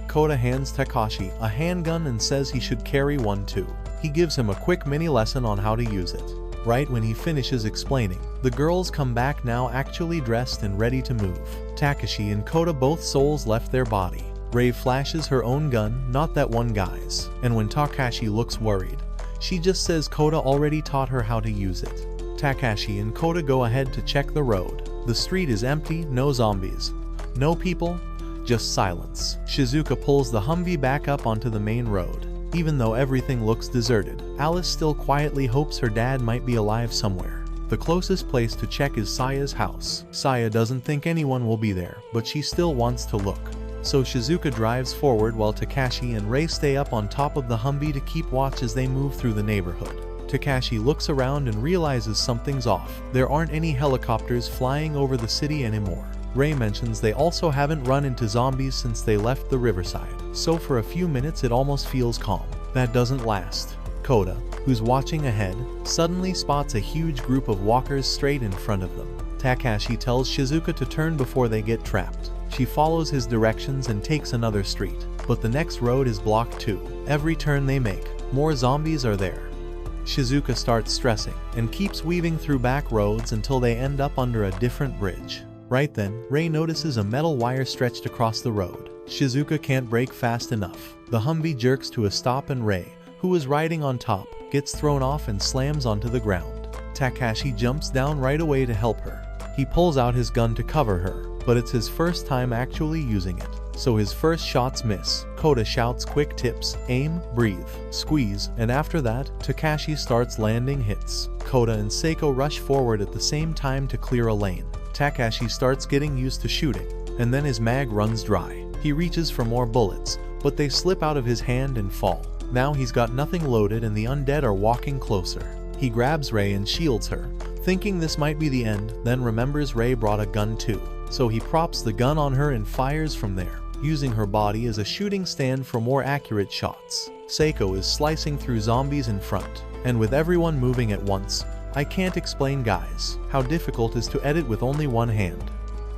Kota hands Takashi a handgun and says he should carry one too. He gives him a quick mini lesson on how to use it. Right when he finishes explaining, the girls come back now actually dressed and ready to move. Takashi and Kota both souls left their body. Rei flashes her own gun, not that one guy's, and when Takashi looks worried, she just says Kota already taught her how to use it. Takashi and Kota go ahead to check the road. The street is empty, no zombies, no people, just silence. Shizuka pulls the Humvee back up onto the main road. Even though everything looks deserted, Alice still quietly hopes her dad might be alive somewhere. The closest place to check is Saya's house. Saya doesn't think anyone will be there, but she still wants to look. So Shizuka drives forward while Takashi and Rei stay up on top of the Humvee to keep watch as they move through the neighborhood. Takashi looks around and realizes something's off. There aren't any helicopters flying over the city anymore. Rei mentions they also haven't run into zombies since they left the riverside, so for a few minutes it almost feels calm. That doesn't last. Kota, who's watching ahead, suddenly spots a huge group of walkers straight in front of them. Takashi tells Shizuka to turn before they get trapped. She follows his directions and takes another street, but the next road is blocked too. Every turn they make, more zombies are there. Shizuka starts stressing and keeps weaving through back roads until they end up under a different bridge. Right then, Rei notices a metal wire stretched across the road. Shizuka can't brake fast enough. The Humvee jerks to a stop and Rei, who is riding on top, gets thrown off and slams onto the ground. Takashi jumps down right away to help her. He pulls out his gun to cover her, but it's his first time actually using it, so his first shots miss. Kota shouts quick tips: aim, breathe, squeeze, and after that, Takashi starts landing hits. Kota and Seiko rush forward at the same time to clear a lane. Takashi starts getting used to shooting, and then his mag runs dry. He reaches for more bullets, but they slip out of his hand and fall. Now he's got nothing loaded and the undead are walking closer. He grabs Rei and shields her, thinking this might be the end, then remembers Rei brought a gun too. So he props the gun on her and fires from there, using her body as a shooting stand for more accurate shots. Seiko is slicing through zombies in front, and with everyone moving at once, I can't explain, guys, how difficult it is to edit with only one hand.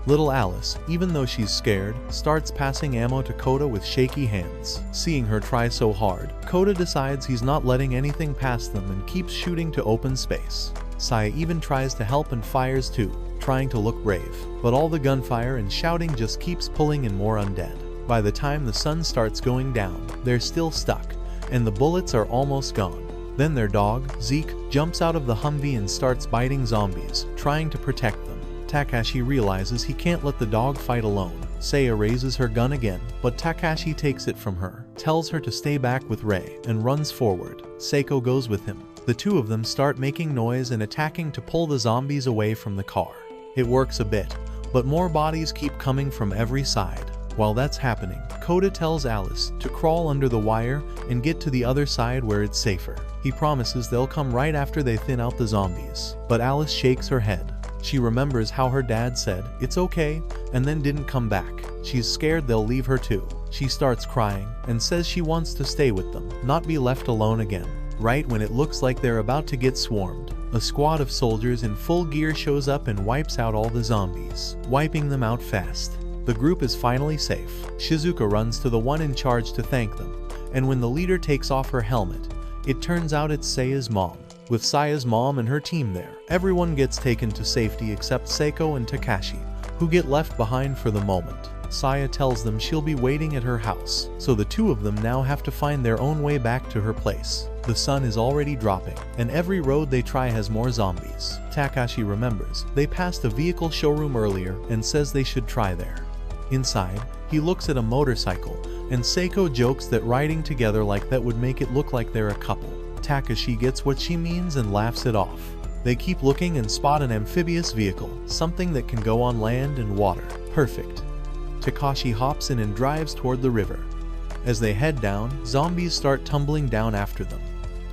Little Alice, even though she's scared, starts passing ammo to Kota with shaky hands. Seeing her try so hard, Kota decides he's not letting anything pass them and keeps shooting to open space. Saya even tries to help and fires too, trying to look brave, but all the gunfire and shouting just keeps pulling in more undead. By the time the sun starts going down, they're still stuck, and the bullets are almost gone. Then their dog, Zeke, jumps out of the Humvee and starts biting zombies, trying to protect them. Takashi realizes he can't let the dog fight alone. Saya raises her gun again, but Takashi takes it from her, tells her to stay back with Rei, and runs forward. Seiko goes with him. The two of them start making noise and attacking to pull the zombies away from the car. It works a bit, but more bodies keep coming from every side. While that's happening, Kota tells Alice to crawl under the wire and get to the other side where it's safer. He promises they'll come right after they thin out the zombies, but Alice shakes her head. She remembers how her dad said, "It's okay," and then didn't come back. She's scared they'll leave her too. She starts crying and says she wants to stay with them, not be left alone again. Right when it looks like they're about to get swarmed, a squad of soldiers in full gear shows up and wipes out all the zombies, wiping them out fast. The group is finally safe. Shizuka runs to the one in charge to thank them, and when the leader takes off her helmet, it turns out it's Saya's mom. With Saya's mom and her team there, everyone gets taken to safety except Seiko and Takashi, who get left behind for the moment. Saya tells them she'll be waiting at her house, so the two of them now have to find their own way back to her place. The sun is already dropping, and every road they try has more zombies. Takashi remembers they passed a vehicle showroom earlier and says they should try there. Inside, he looks at a motorcycle, and Seiko jokes that riding together like that would make it look like they're a couple. Takashi gets what she means and laughs it off. They keep looking and spot an amphibious vehicle, something that can go on land and water. Perfect. Takashi hops in and drives toward the river. As they head down, zombies start tumbling down after them.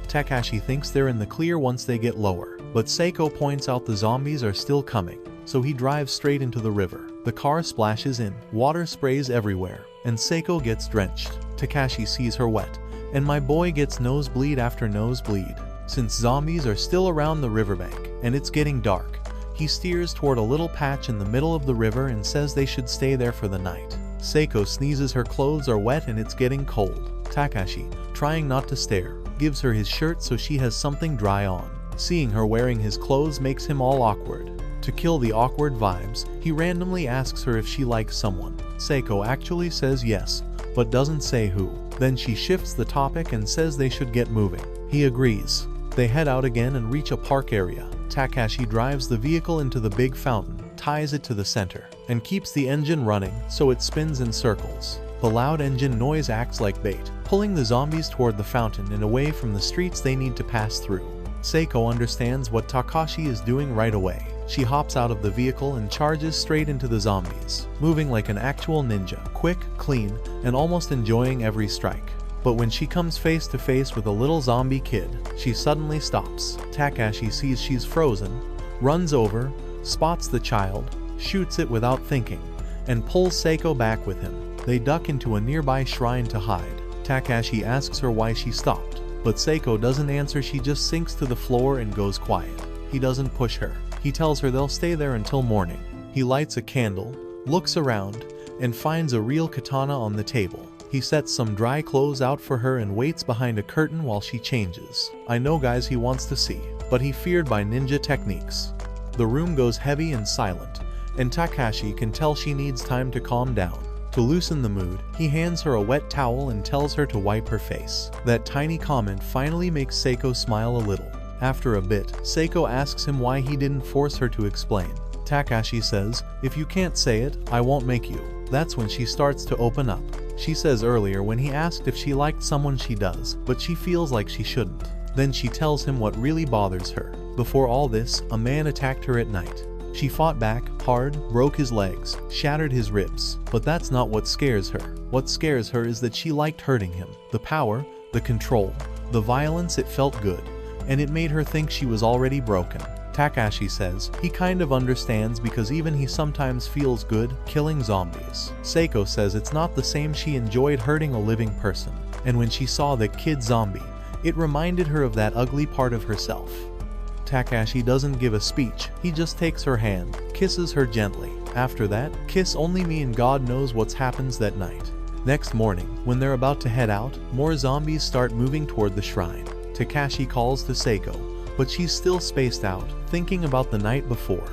Takashi thinks they're in the clear once they get lower, but Seiko points out the zombies are still coming, so he drives straight into the river. The car splashes in, water sprays everywhere, and Seiko gets drenched. Takashi sees her wet, and my boy gets nosebleed after nosebleed. Since zombies are still around the riverbank, and it's getting dark, he steers toward a little patch in the middle of the river and says they should stay there for the night. Seiko sneezes, her clothes are wet and it's getting cold. Takashi, trying not to stare, gives her his shirt so she has something dry on. Seeing her wearing his clothes makes him all awkward. To kill the awkward vibes, he randomly asks her if she likes someone. Seiko actually says yes, but doesn't say who. Then she shifts the topic and says they should get moving. He agrees. They head out again and reach a park area. Takashi drives the vehicle into the big fountain, ties it to the center, and keeps the engine running so it spins in circles. The loud engine noise acts like bait, pulling the zombies toward the fountain and away from the streets they need to pass through. Seiko understands what Takashi is doing right away. She hops out of the vehicle and charges straight into the zombies, moving like an actual ninja, quick, clean, and almost enjoying every strike. But when she comes face to face with a little zombie kid, she suddenly stops. Takashi sees she's frozen, runs over, spots the child, shoots it without thinking, and pulls Seiko back with him. They duck into a nearby shrine to hide. Takashi asks her why she stopped, but Seiko doesn't answer. She just sinks to the floor and goes quiet. He doesn't push her. He tells her they'll stay there until morning. He lights a candle, looks around, and finds a real katana on the table. He sets some dry clothes out for her and waits behind a curtain while she changes. I know guys he wants to see, but he feared by ninja techniques. The room goes heavy and silent, and Takashi can tell she needs time to calm down. To loosen the mood, he hands her a wet towel and tells her to wipe her face. That tiny comment finally makes Seiko smile a little. After a bit, Seiko asks him why he didn't force her to explain. Takashi says, "If you can't say it, I won't make you." That's when she starts to open up. She says earlier when he asked if she liked someone she does, but she feels like she shouldn't. Then she tells him what really bothers her. Before all this, a man attacked her at night. She fought back, hard, broke his legs, shattered his ribs. But that's not what scares her. What scares her is that she liked hurting him. The power, the control, the violence, it felt good. And it made her think she was already broken. Takashi says he kind of understands because even he sometimes feels good killing zombies. Seiko says it's not the same. She enjoyed hurting a living person. And when she saw that kid zombie, it reminded her of that ugly part of herself. Takashi doesn't give a speech, he just takes her hand, kisses her gently. After that, kiss only me and God knows what happens that night. Next morning, when they're about to head out, more zombies start moving toward the shrine. Takashi calls to Seiko, but she's still spaced out, thinking about the night before.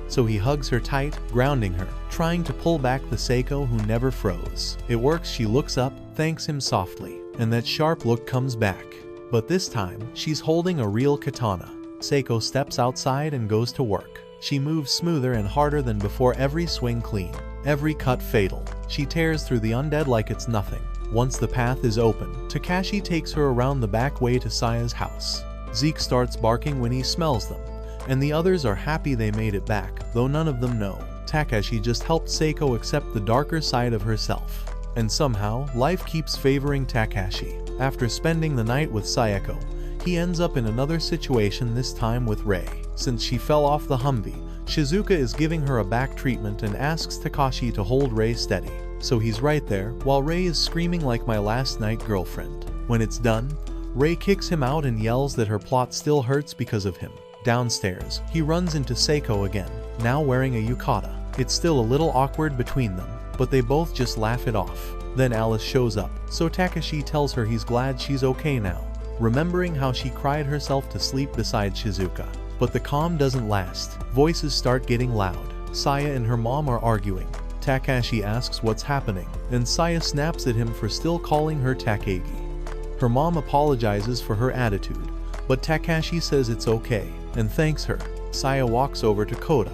So he hugs her tight, grounding her, trying to pull back the Seiko who never froze. It works. She looks up, thanks him softly, and that sharp look comes back. But this time, she's holding a real katana. Seiko steps outside and goes to work. She moves smoother and harder than before, every swing clean, every cut fatal. She tears through the undead like it's nothing. Once the path is open, Takashi takes her around the back way to Saya's house. Zeke starts barking when he smells them, and the others are happy they made it back, though none of them know. Takashi just helped Seiko accept the darker side of herself. And somehow, life keeps favoring Takashi. After spending the night with Sayako, he ends up in another situation, this time with Rei. Since she fell off the Humvee, Shizuka is giving her a back treatment and asks Takashi to hold Rei steady. So he's right there, while Rei is screaming like my last night girlfriend. When it's done, Rei kicks him out and yells that her plot still hurts because of him. Downstairs, he runs into Seiko again, now wearing a yukata. It's still a little awkward between them, but they both just laugh it off. Then Alice shows up, so Takashi tells her he's glad she's okay now, remembering how she cried herself to sleep beside Shizuka. But the calm doesn't last. Voices start getting loud. Saya and her mom are arguing. Takashi asks what's happening, and Saya snaps at him for still calling her Takagi. Her mom apologizes for her attitude, but Takashi says it's okay, and thanks her. Saya walks over to Koda,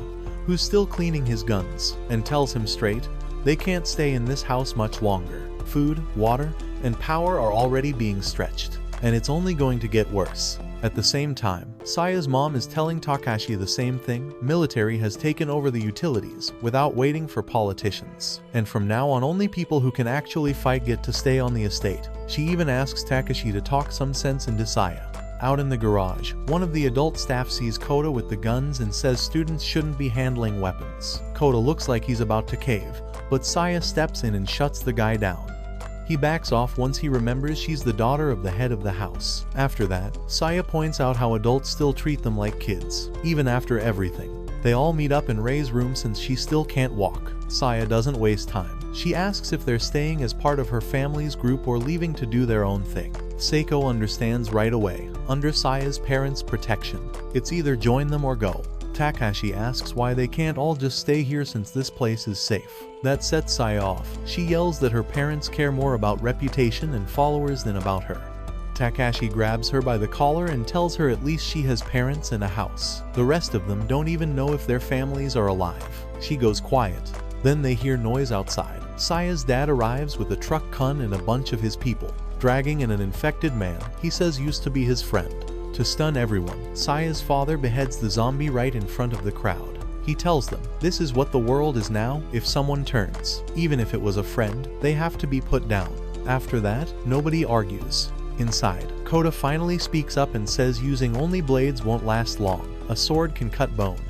who's still cleaning his guns, and tells him straight, they can't stay in this house much longer. Food, water, and power are already being stretched, and it's only going to get worse. At the same time, Saya's mom is telling Takashi the same thing. Military has taken over the utilities without waiting for politicians. And from now on, only people who can actually fight get to stay on the estate. She even asks Takashi to talk some sense into Saya. Out in the garage, one of the adult staff sees Koda with the guns and says students shouldn't be handling weapons. Koda looks like he's about to cave, but Saya steps in and shuts the guy down. He backs off once he remembers she's the daughter of the head of the house. After that, Saya points out how adults still treat them like kids, even after everything. They all meet up in Rei's room since she still can't walk. Saya doesn't waste time. She asks if they're staying as part of her family's group or leaving to do their own thing. Seiko understands right away. Under Saya's parents' protection, it's either join them or go. Takashi asks why they can't all just stay here since this place is safe. That sets Saya off. She yells that her parents care more about reputation and followers than about her. Takashi grabs her by the collar and tells her at least she has parents and a house. The rest of them don't even know if their families are alive. She goes quiet. Then they hear noise outside. Saya's dad arrives with a truck kun and a bunch of his people, dragging in an infected man he says used to be his friend. To stun everyone, Saya's father beheads the zombie right in front of the crowd. He tells them, this is what the world is now. If someone turns, even if it was a friend, they have to be put down. After that, nobody argues. Inside, Koda finally speaks up and says using only blades won't last long. A sword can cut bone.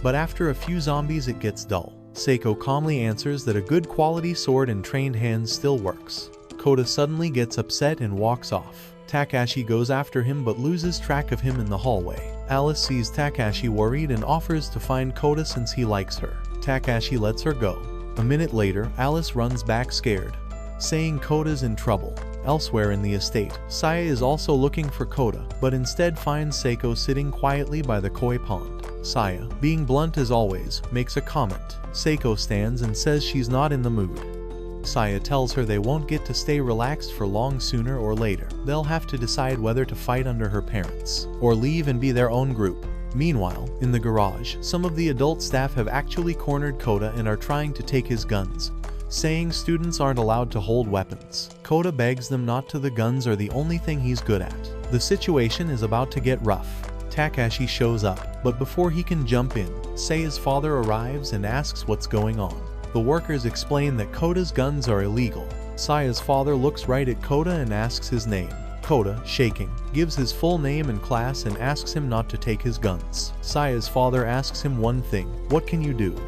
But after a few zombies it gets dull. Seiko calmly answers that a good quality sword and trained hands still works. Koda suddenly gets upset and walks off. Takashi goes after him but loses track of him in the hallway. Alice sees Takashi worried and offers to find Koda since he likes her. Takashi lets her go. A minute later, Alice runs back scared, saying Koda's in trouble. Elsewhere in the estate, Saya is also looking for Koda, but instead finds Seiko sitting quietly by the koi pond. Saya, being blunt as always, makes a comment. Seiko stands and says she's not in the mood. Saya tells her they won't get to stay relaxed for long. Sooner or later, they'll have to decide whether to fight under her parents, or leave and be their own group. Meanwhile, in the garage, some of the adult staff have actually cornered Koda and are trying to take his guns, saying students aren't allowed to hold weapons. Koda begs them not to. The guns are the only thing he's good at. The situation is about to get rough. Takashi shows up, but before he can jump in, Saya's father arrives and asks what's going on. The workers explain that Koda's guns are illegal. Saya's father looks right at Koda and asks his name. Koda, shaking, gives his full name and class and asks him not to take his guns. Saya's father asks him one thing: what can you do?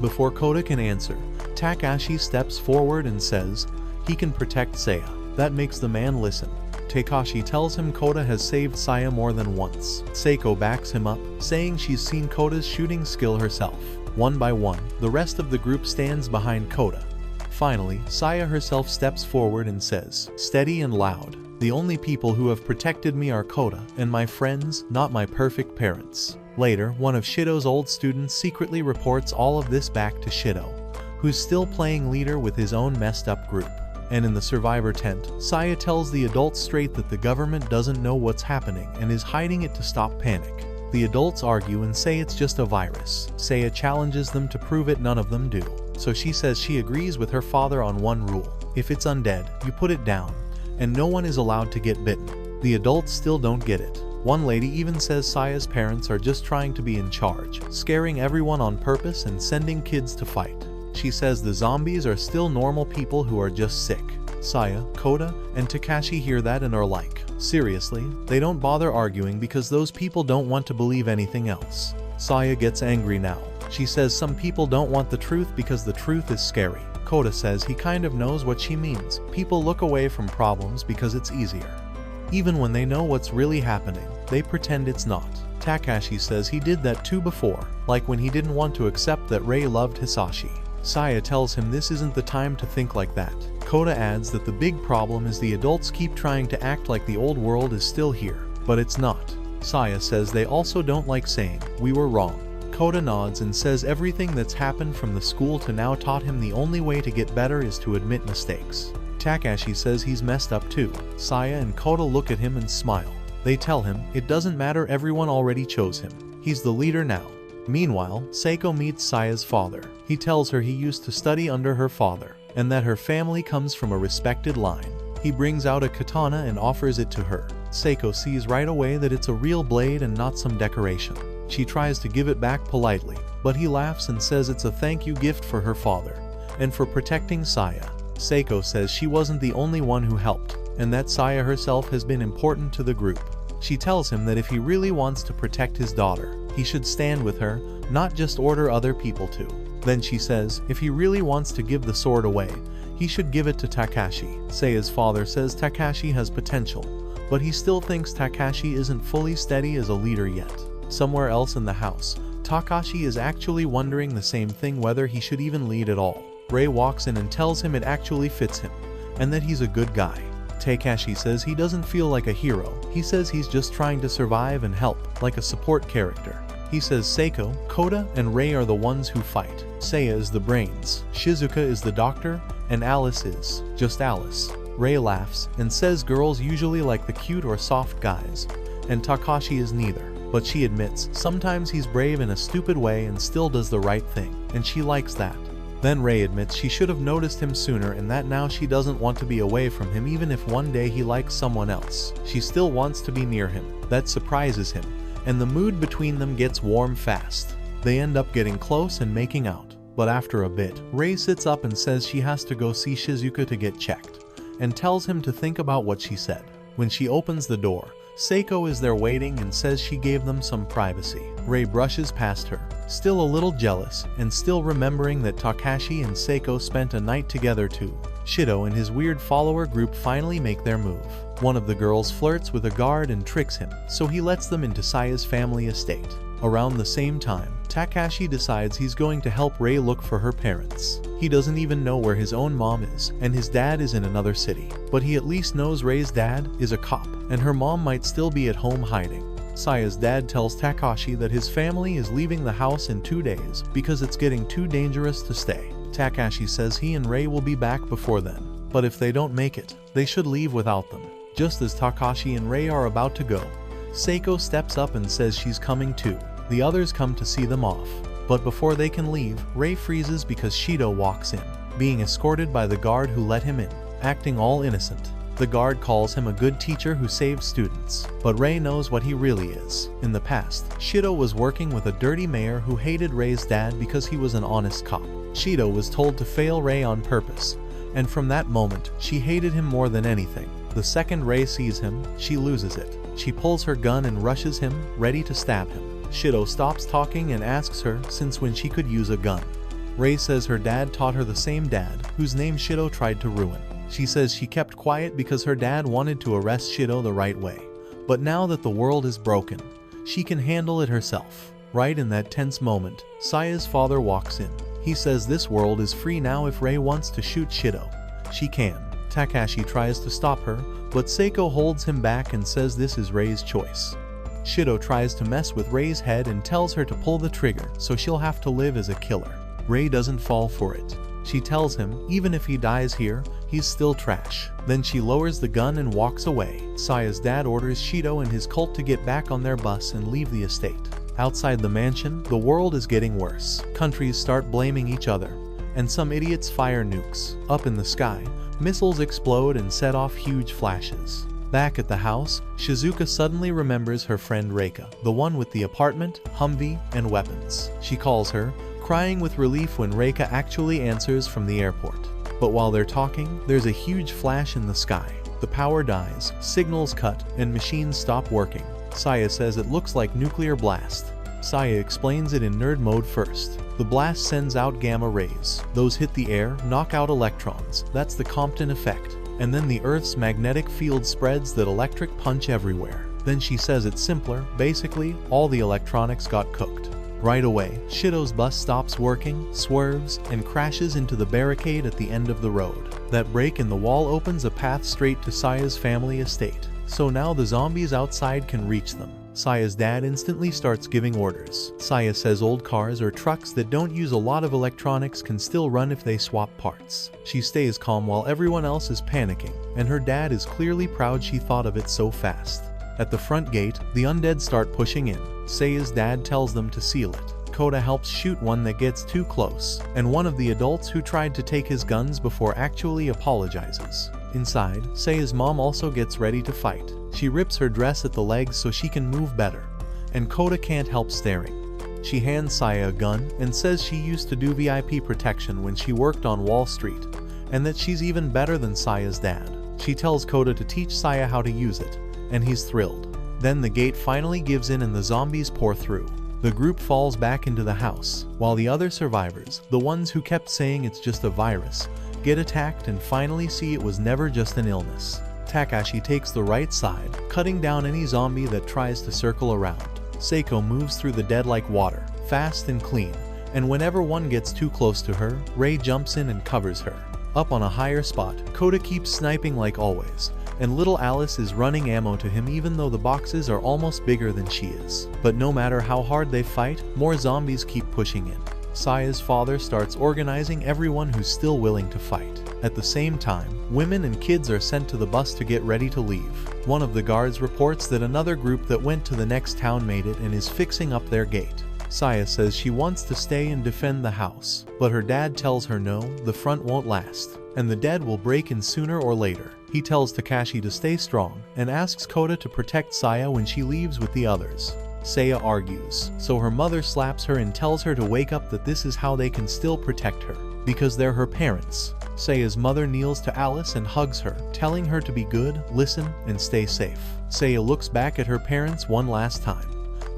Before Koda can answer, Takashi steps forward and says he can protect Saya. That makes the man listen. Takashi tells him Koda has saved Saya more than once. Seiko backs him up, saying she's seen Koda's shooting skill herself. One by one, the rest of the group stands behind Koda. Finally, Saya herself steps forward and says, steady and loud, "The only people who have protected me are Koda and my friends, not my perfect parents." Later, one of Shido's old students secretly reports all of this back to Shido, who's still playing leader with his own messed up group. And in the survivor tent, Saya tells the adults straight that the government doesn't know what's happening and is hiding it to stop panic. The adults argue and say it's just a virus. Saya challenges them to prove it. None of them do. So she says she agrees with her father on one rule: if it's undead, you put it down, and no one is allowed to get bitten. The adults still don't get it. One lady even says Saya's parents are just trying to be in charge, scaring everyone on purpose and sending kids to fight. She says the zombies are still normal people who are just sick. Saya, Koda, and Takashi hear that and are like, seriously? They don't bother arguing because those people don't want to believe anything else. Saya gets angry now. She says some people don't want the truth because the truth is scary. Koda says he kind of knows what she means. People look away from problems because it's easier. Even when they know what's really happening, they pretend it's not. Takashi says he did that too before, like when he didn't want to accept that Rei loved Hisashi. Saya tells him this isn't the time to think like that. Koda adds that the big problem is the adults keep trying to act like the old world is still here, but it's not. Saya says they also don't like saying, "we were wrong." Koda nods and says everything that's happened from the school to now taught him the only way to get better is to admit mistakes. Takashi says he's messed up too. Saya and Koda look at him and smile. They tell him it doesn't matter, everyone already chose him. He's the leader now. Meanwhile, Seiko meets Saya's father. He tells her he used to study under her father, and that her family comes from a respected line. He brings out a katana and offers it to her. Seiko sees right away that it's a real blade and not some decoration. She tries to give it back politely, but he laughs and says it's a thank you gift for her father, and for protecting Saya. Seiko says she wasn't the only one who helped, and that Saya herself has been important to the group. She tells him that if he really wants to protect his daughter, he should stand with her, not just order other people to. Then she says, if he really wants to give the sword away, he should give it to Takashi. Saya's father says Takashi has potential, but he still thinks Takashi isn't fully steady as a leader yet. Somewhere else in the house, Takashi is actually wondering the same thing, whether he should even lead at all. Rei walks in and tells him it actually fits him, and that he's a good guy. Takashi says he doesn't feel like a hero. He says he's just trying to survive and help, like a support character. He says Seiko, Koda, and Rei are the ones who fight. Saya is the brains, Shizuka is the doctor, and Alice is just Alice. Rei laughs and says girls usually like the cute or soft guys, and Takashi is neither. But she admits sometimes he's brave in a stupid way and still does the right thing, and she likes that. Then Rei admits she should have noticed him sooner and that now she doesn't want to be away from him, even if one day he likes someone else. She still wants to be near him. That surprises him, and the mood between them gets warm fast. They end up getting close and making out. But after a bit, Rei sits up and says she has to go see Shizuka to get checked, and tells him to think about what she said. When she opens the door, Seiko is there waiting and says she gave them some privacy. Rei brushes past her, still a little jealous, and still remembering that Takashi and Seiko spent a night together too. Shido and his weird follower group finally make their move. One of the girls flirts with a guard and tricks him, so he lets them into Saya's family estate. Around the same time, Takashi decides he's going to help Rei look for her parents. He doesn't even know where his own mom is, and his dad is in another city. But he at least knows Rei's dad is a cop, and her mom might still be at home hiding. Saya's dad tells Takashi that his family is leaving the house in 2 days because it's getting too dangerous to stay. Takashi says he and Rei will be back before then, but if they don't make it, they should leave without them. Just as Takashi and Rei are about to go, Seiko steps up and says she's coming too. The others come to see them off, but before they can leave, Rei freezes because Shido walks in, being escorted by the guard who let him in, acting all innocent. The guard calls him a good teacher who saves students, but Rei knows what he really is. In the past, Shido was working with a dirty mayor who hated Rei's dad because he was an honest cop. Shido was told to fail Rei on purpose, and from that moment, she hated him more than anything. The second Rei sees him, she loses it. She pulls her gun and rushes him, ready to stab him. Shido stops talking and asks her since when she could use a gun. Rei says her dad taught her the same dad, whose name Shido tried to ruin. She says she kept quiet because her dad wanted to arrest Shido the right way. But now that the world is broken, she can handle it herself. Right in that tense moment, Saya's father walks in. He says this world is free now if Rei wants to shoot Shido. She can. Takashi tries to stop her, but Seiko holds him back and says this is Rei's choice. Shido tries to mess with Rei's head and tells her to pull the trigger so she'll have to live as a killer. Rei doesn't fall for it. She tells him even if he dies here, he's still trash. Then she lowers the gun and walks away. Saya's dad orders Shido and his cult to get back on their bus and leave the estate. Outside the mansion, the world is getting worse. Countries start blaming each other, and some idiots fire nukes. Up in the sky, missiles explode and set off huge flashes. Back at the house, Shizuka suddenly remembers her friend Reika, the one with the apartment, Humvee, and weapons. She calls her, crying with relief when Reika actually answers from the airport. But while they're talking, there's a huge flash in the sky. The power dies, signals cut, and machines stop working. Saya says it looks like nuclear blast. Saya explains it in nerd mode first. The blast sends out gamma rays. Those hit the air, knock out electrons. That's the Compton effect. And then the Earth's magnetic field spreads that electric punch everywhere. Then she says it's simpler. Basically, all the electronics got cooked. Right away, Shido's bus stops working, swerves, and crashes into the barricade at the end of the road. That break in the wall opens a path straight to Saya's family estate. So now the zombies outside can reach them. Saya's dad instantly starts giving orders. Saya says old cars or trucks that don't use a lot of electronics can still run if they swap parts. She stays calm while everyone else is panicking, and her dad is clearly proud she thought of it so fast. At the front gate, the undead start pushing in. Saya's dad tells them to seal it. Koda helps shoot one that gets too close, and one of the adults who tried to take his guns before actually apologizes. Inside, Saya's mom also gets ready to fight. She rips her dress at the legs so she can move better, and Koda can't help staring. She hands Saya a gun and says she used to do VIP protection when she worked on Wall Street, and that she's even better than Saya's dad. She tells Koda to teach Saya how to use it, and he's thrilled. Then the gate finally gives in and the zombies pour through. The group falls back into the house, while the other survivors, the ones who kept saying it's just a virus, get attacked and finally see it was never just an illness. Takashi takes the right side, cutting down any zombie that tries to circle around. Seiko moves through the dead like water, fast and clean, and whenever one gets too close to her, Rei jumps in and covers her. Up on a higher spot, Koda keeps sniping like always, and little Alice is running ammo to him even though the boxes are almost bigger than she is. But no matter how hard they fight, more zombies keep pushing in. Saya's father starts organizing everyone who's still willing to fight. At the same time, women and kids are sent to the bus to get ready to leave. One of the guards reports that another group that went to the next town made it and is fixing up their gate. Saya says she wants to stay and defend the house, but her dad tells her no, the front won't last, and the dead will break in sooner or later. He tells Takashi to stay strong, and asks Koda to protect Saya when she leaves with the others. Saya argues, so her mother slaps her and tells her to wake up that this is how they can still protect her, because they're her parents. Saya's mother kneels to Alice and hugs her, telling her to be good, listen, and stay safe. Saya looks back at her parents one last time,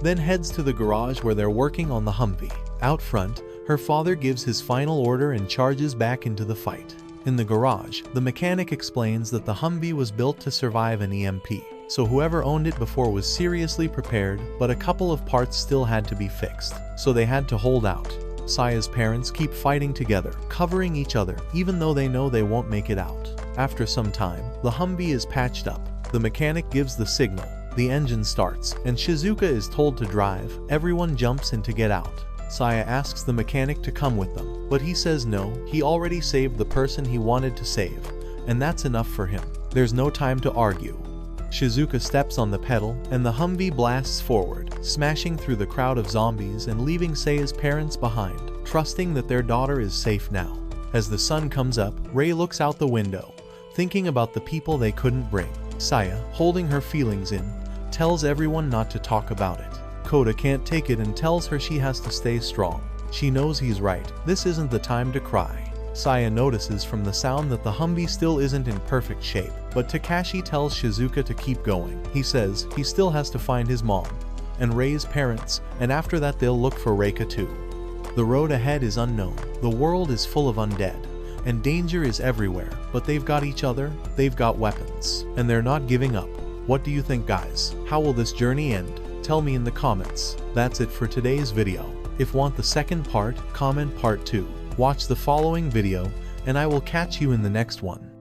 then heads to the garage where they're working on the Humvee. Out front, her father gives his final order and charges back into the fight. In the garage, the mechanic explains that the Humvee was built to survive an EMP, so whoever owned it before was seriously prepared, but a couple of parts still had to be fixed, so they had to hold out. Saya's parents keep fighting together, covering each other, even though they know they won't make it out. After some time, the Humvee is patched up. The mechanic gives the signal. The engine starts, and Shizuka is told to drive. Everyone jumps in to get out. Saya asks the mechanic to come with them, but he says no, he already saved the person he wanted to save, and that's enough for him. There's no time to argue. Shizuka steps on the pedal, and the Humvee blasts forward, smashing through the crowd of zombies and leaving Saya's parents behind, trusting that their daughter is safe now. As the sun comes up, Rei looks out the window, thinking about the people they couldn't bring. Saya, holding her feelings in, tells everyone not to talk about it. Koda can't take it and tells her she has to stay strong. She knows he's right, this isn't the time to cry. Saya notices from the sound that the Humvee still isn't in perfect shape, but Takashi tells Shizuka to keep going. He says he still has to find his mom and Rei's parents, and after that they'll look for Reika too. The road ahead is unknown, the world is full of undead, and danger is everywhere, but they've got each other, they've got weapons, and they're not giving up. What do you think, guys? How will this journey end? Tell me in the comments. That's it for today's video. If want the second part, comment part 2. Watch the following video, and I will catch you in the next one.